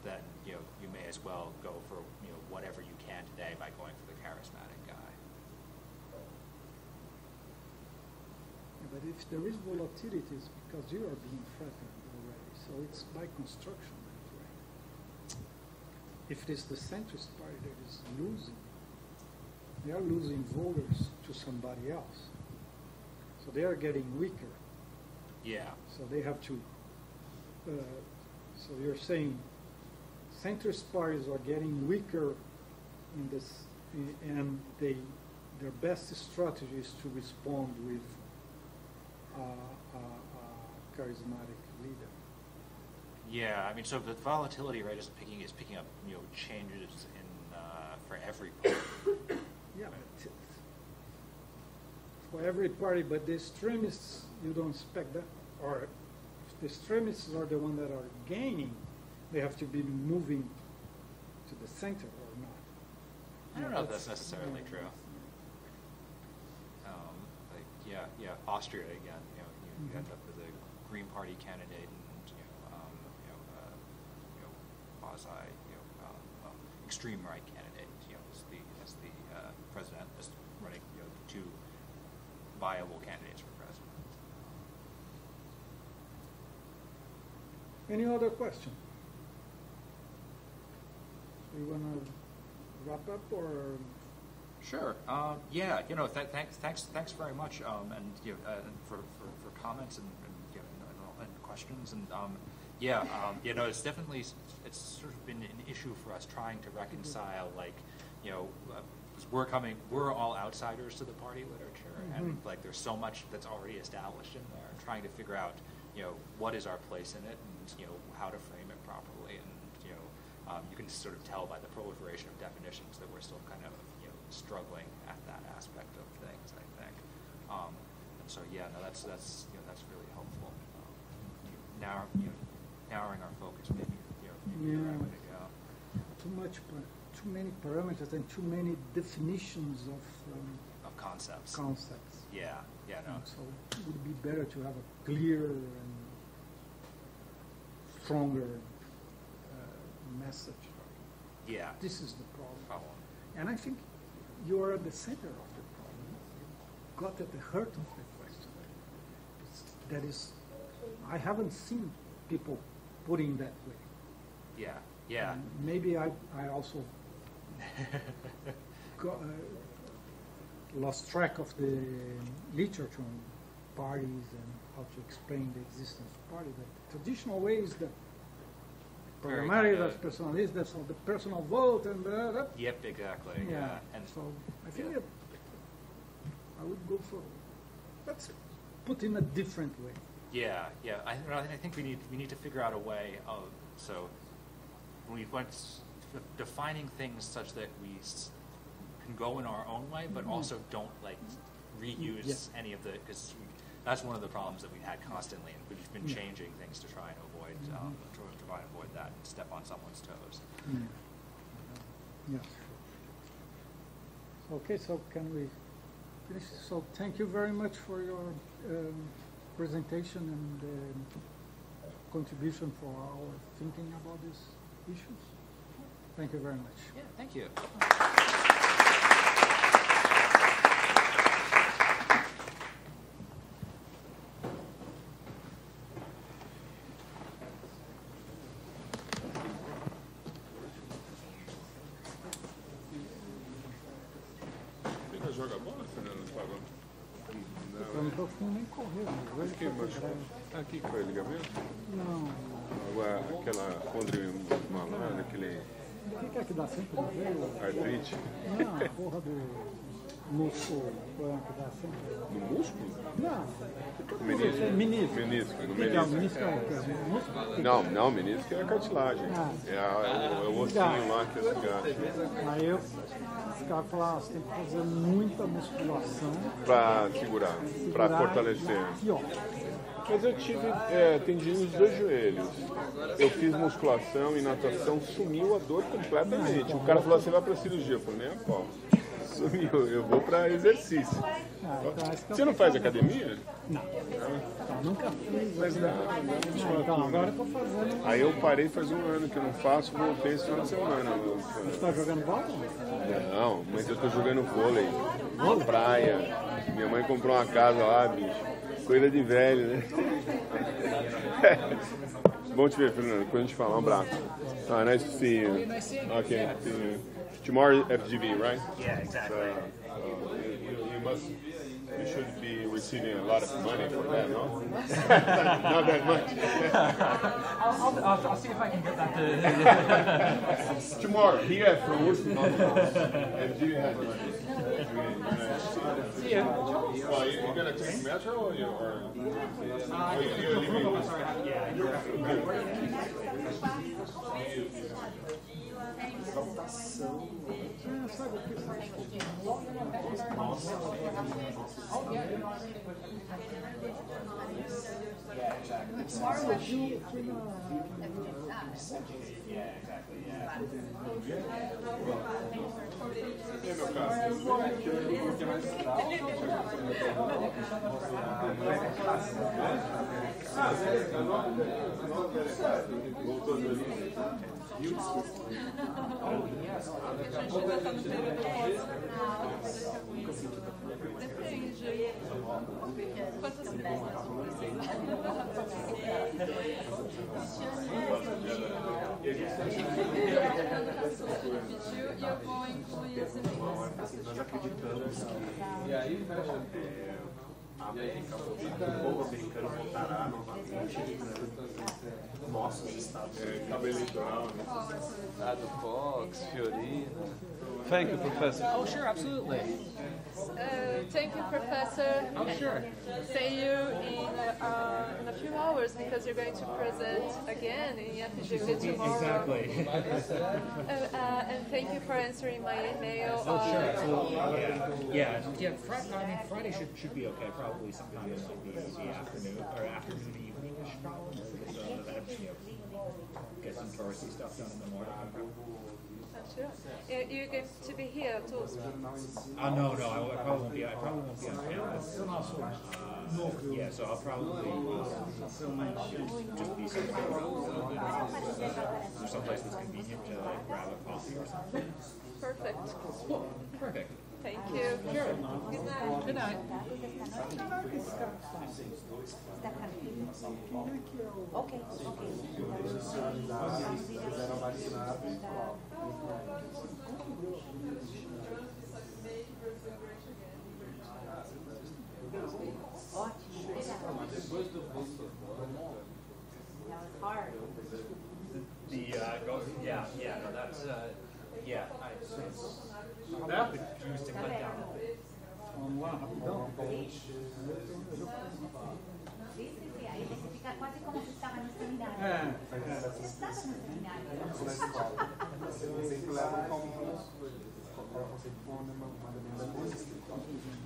Then you may as well go for whatever you can today by going for the charismatic guy. But if there is volatility, it's because you are being threatened already. So it's by construction that way. If it is the centrist party that is losing, they are losing voters to somebody else. So they are getting weaker. Yeah. So they have to. So you're saying centrist parties are getting weaker in this, and their best strategy is to respond with a charismatic leader. Yeah, I mean, so the volatility rate is picking up changes in for every party. Yeah, but for every party, but the extremists, you don't expect that. Or if the extremists are the ones that are gaining, they have to be moving to the center or not. I don't know if that's necessarily true. Austria again. You end up with a Green Party candidate and quasi extreme right candidate. As the president, as running the two viable candidates for president. Any other question? You want to wrap up or? Sure. Thanks very much, and for comments and questions and it's definitely it's sort of been an issue for us trying to reconcile because we're all outsiders to the party literature, and like there's so much that's already established in there. Trying to figure out what is our place in it, and how to frame it properly, and you can sort of tell by the proliferation of definitions that we're still kind of struggling at that aspect of things, I think. And so that's really helpful. Narrowing our focus, maybe the right way to go. Too many parameters and too many definitions of Of concepts. Concepts. Yeah, no. So it would be better to have a clearer and stronger message. Yeah. This is the problem. And I think you are at the center of the problem. You got at the heart of the question. That is, I haven't seen people putting that way. Yeah. And maybe I also lost track of the literature on parties and how to explain the existence of parties. The traditional way is the programmatic, that's personalist, that's the personal vote, and Yep, exactly. yeah. And So I think that I would go for, let's put in a different way. yeah. I think we need to figure out a way of, so we went defining things such that we can go in our own way, but also don't like reuse any of the, because that's one of the problems that we've had constantly, and we've been changing things to try and avoid try and avoid that and step on someone's toes. Yes. Okay, so can we finish? So thank you very much for your presentation and contribution for our thinking about these issues. Thank you very much. Yeah, thank you. Joga bola, Fernando? Eu não estou nem correr. Aqui foi ligamento? Não. Agora, aquela condromalária, aquele O que é que dá sempre no veio? artrite? Não, a porra do músculo que dá sempre. No músculo? Não. Menisco. Menisco. Menisco. No O que é o menisco. menisco? É o que? É o músculo? Não, menisco é a cartilagem. É o ossinho lá que é o cigarro. Aí os caras falaram, você tem que fazer muita musculação Pra segurar, pra fortalecer. Aqui, ó. Mas eu tive tendinite nos dois joelhos. Eu fiz musculação e natação, sumiu a dor completamente. O cara falou, você vai pra cirurgia. Eu falei, nem a pau. Sumiu, eu vou pra exercício. Você não faz academia? Não. Nunca fiz. Mas Então, agora eu tô fazendo. Aí eu parei faz um ano que eu não faço, voltei esse final de semana. Você tá jogando bola? Não, mas eu tô jogando vôlei. Na praia. Minha mãe comprou uma casa lá, bicho. Coisa de velho, né? Bom te ver, Fernando. Depois a gente fala. Um abraço. Nice to see you. Okay. See you. Tomorrow FGV, right? Yeah, exactly. You should be receiving a lot of money for that, no? Not that much. I'll see if I can get that to... Tomorrow, here from Worcester. FGV has money. See ya. Well, you're going to take metro or you're leaving? O povo americano votará novamente nossos estados. Cabo eleitoral, né? Do Fox, Fiorina. Thank you, Professor. Oh, sure, absolutely. Thank you, Professor. Oh, sure. See you in a few hours because you're going to present again in FGV tomorrow. Exactly. And thank you for answering my email. Oh, sure, absolutely. Yeah. Friday should be okay. Probably sometime in the afternoon or afternoon evening-ish, probably. So that, get some touristy stuff done in the morning. Sure. You're going to be here at all? No, I probably won't be. I probably won't be on campus. Yeah, so I'll probably just be someplace that's convenient to like grab a coffee or something. Perfect. Perfect. Thank you. Sure. Good night. Good night. Okay, hard. No, that's That used to cut down. Vamos lá, rapidão. Aí você fica quase como se estava no seminário. Você estava no seminário. Sempre leva como conceito de uma demanda música.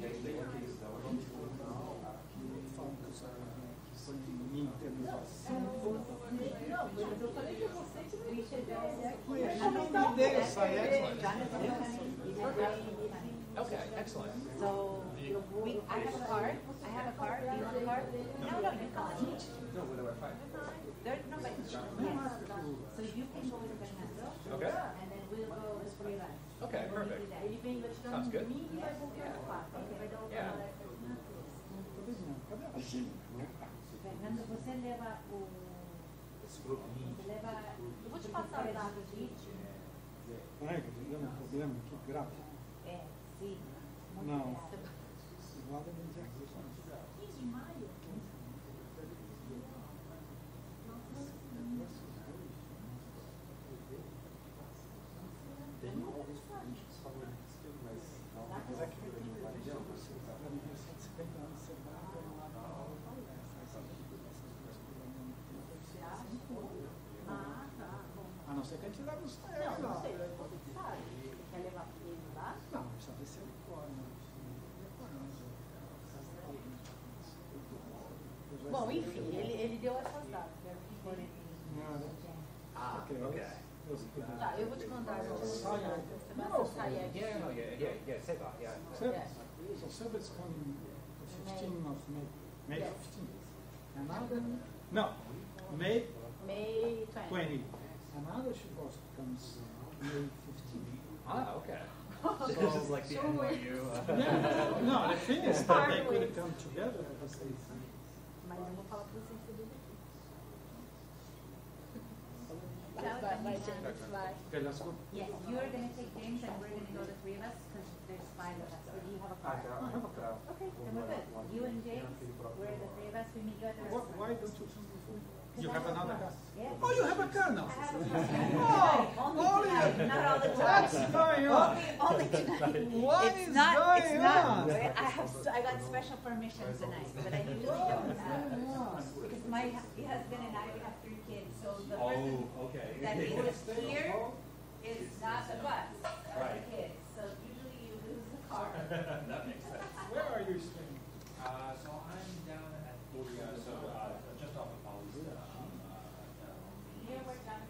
E aí tem aqueles da Okay, excellent. So I have a card. I have a card. Do you want a card? No, you can't. No, with a Wi-Fi. No, but yes. So you can go with Fernando. Okay. And then we'll go with three of us. Okay, perfect. Sounds good. Yeah. Fernando, você leva o... Você leva... Eu vou te passar os dados de... Peraí, tivemos um problema aqui, gráfico. É, sim. Não. Agora não tem aqui. 15 de maio. A não ser que a gente leve os três lá. Quer levar ele lá? Não, precisa ver se ele pode. Bom, enfim, ele deu essas datas. Okay. Tá, eu vou te mandar. Você vai sair aqui. Yeah, say that, yeah. So service coming 15th of May. May 15th. Another? No, May 20. Another supposed comes May 15th. Ah, okay. This is like the NYU. Yeah, no, the thing is that they could come together at the same time. Mas eu vou falar para você tudo aqui. Bye, James. Bye. Okay, let's go. Yes, you're going to take James and we're going to go the three of us because there's 5 of us. So do you have a car? I have a car. Okay, then we're good. You and James, we're the three of us. We meet you at the restaurant. Why don't you come before? You have another car? Yes. Oh, you have a car now? I have a car. Only tonight, not all the time. What's going on? Only tonight. What It's is not, going it's not. on? I got special permission tonight, but I usually don't have. Because my husband and I, we have 3 kids, so the person that is here is not the bus, or the kids. So usually you lose the car. That makes sense. Where are you staying? So I'm down at the just off of Paulista. Here we're done.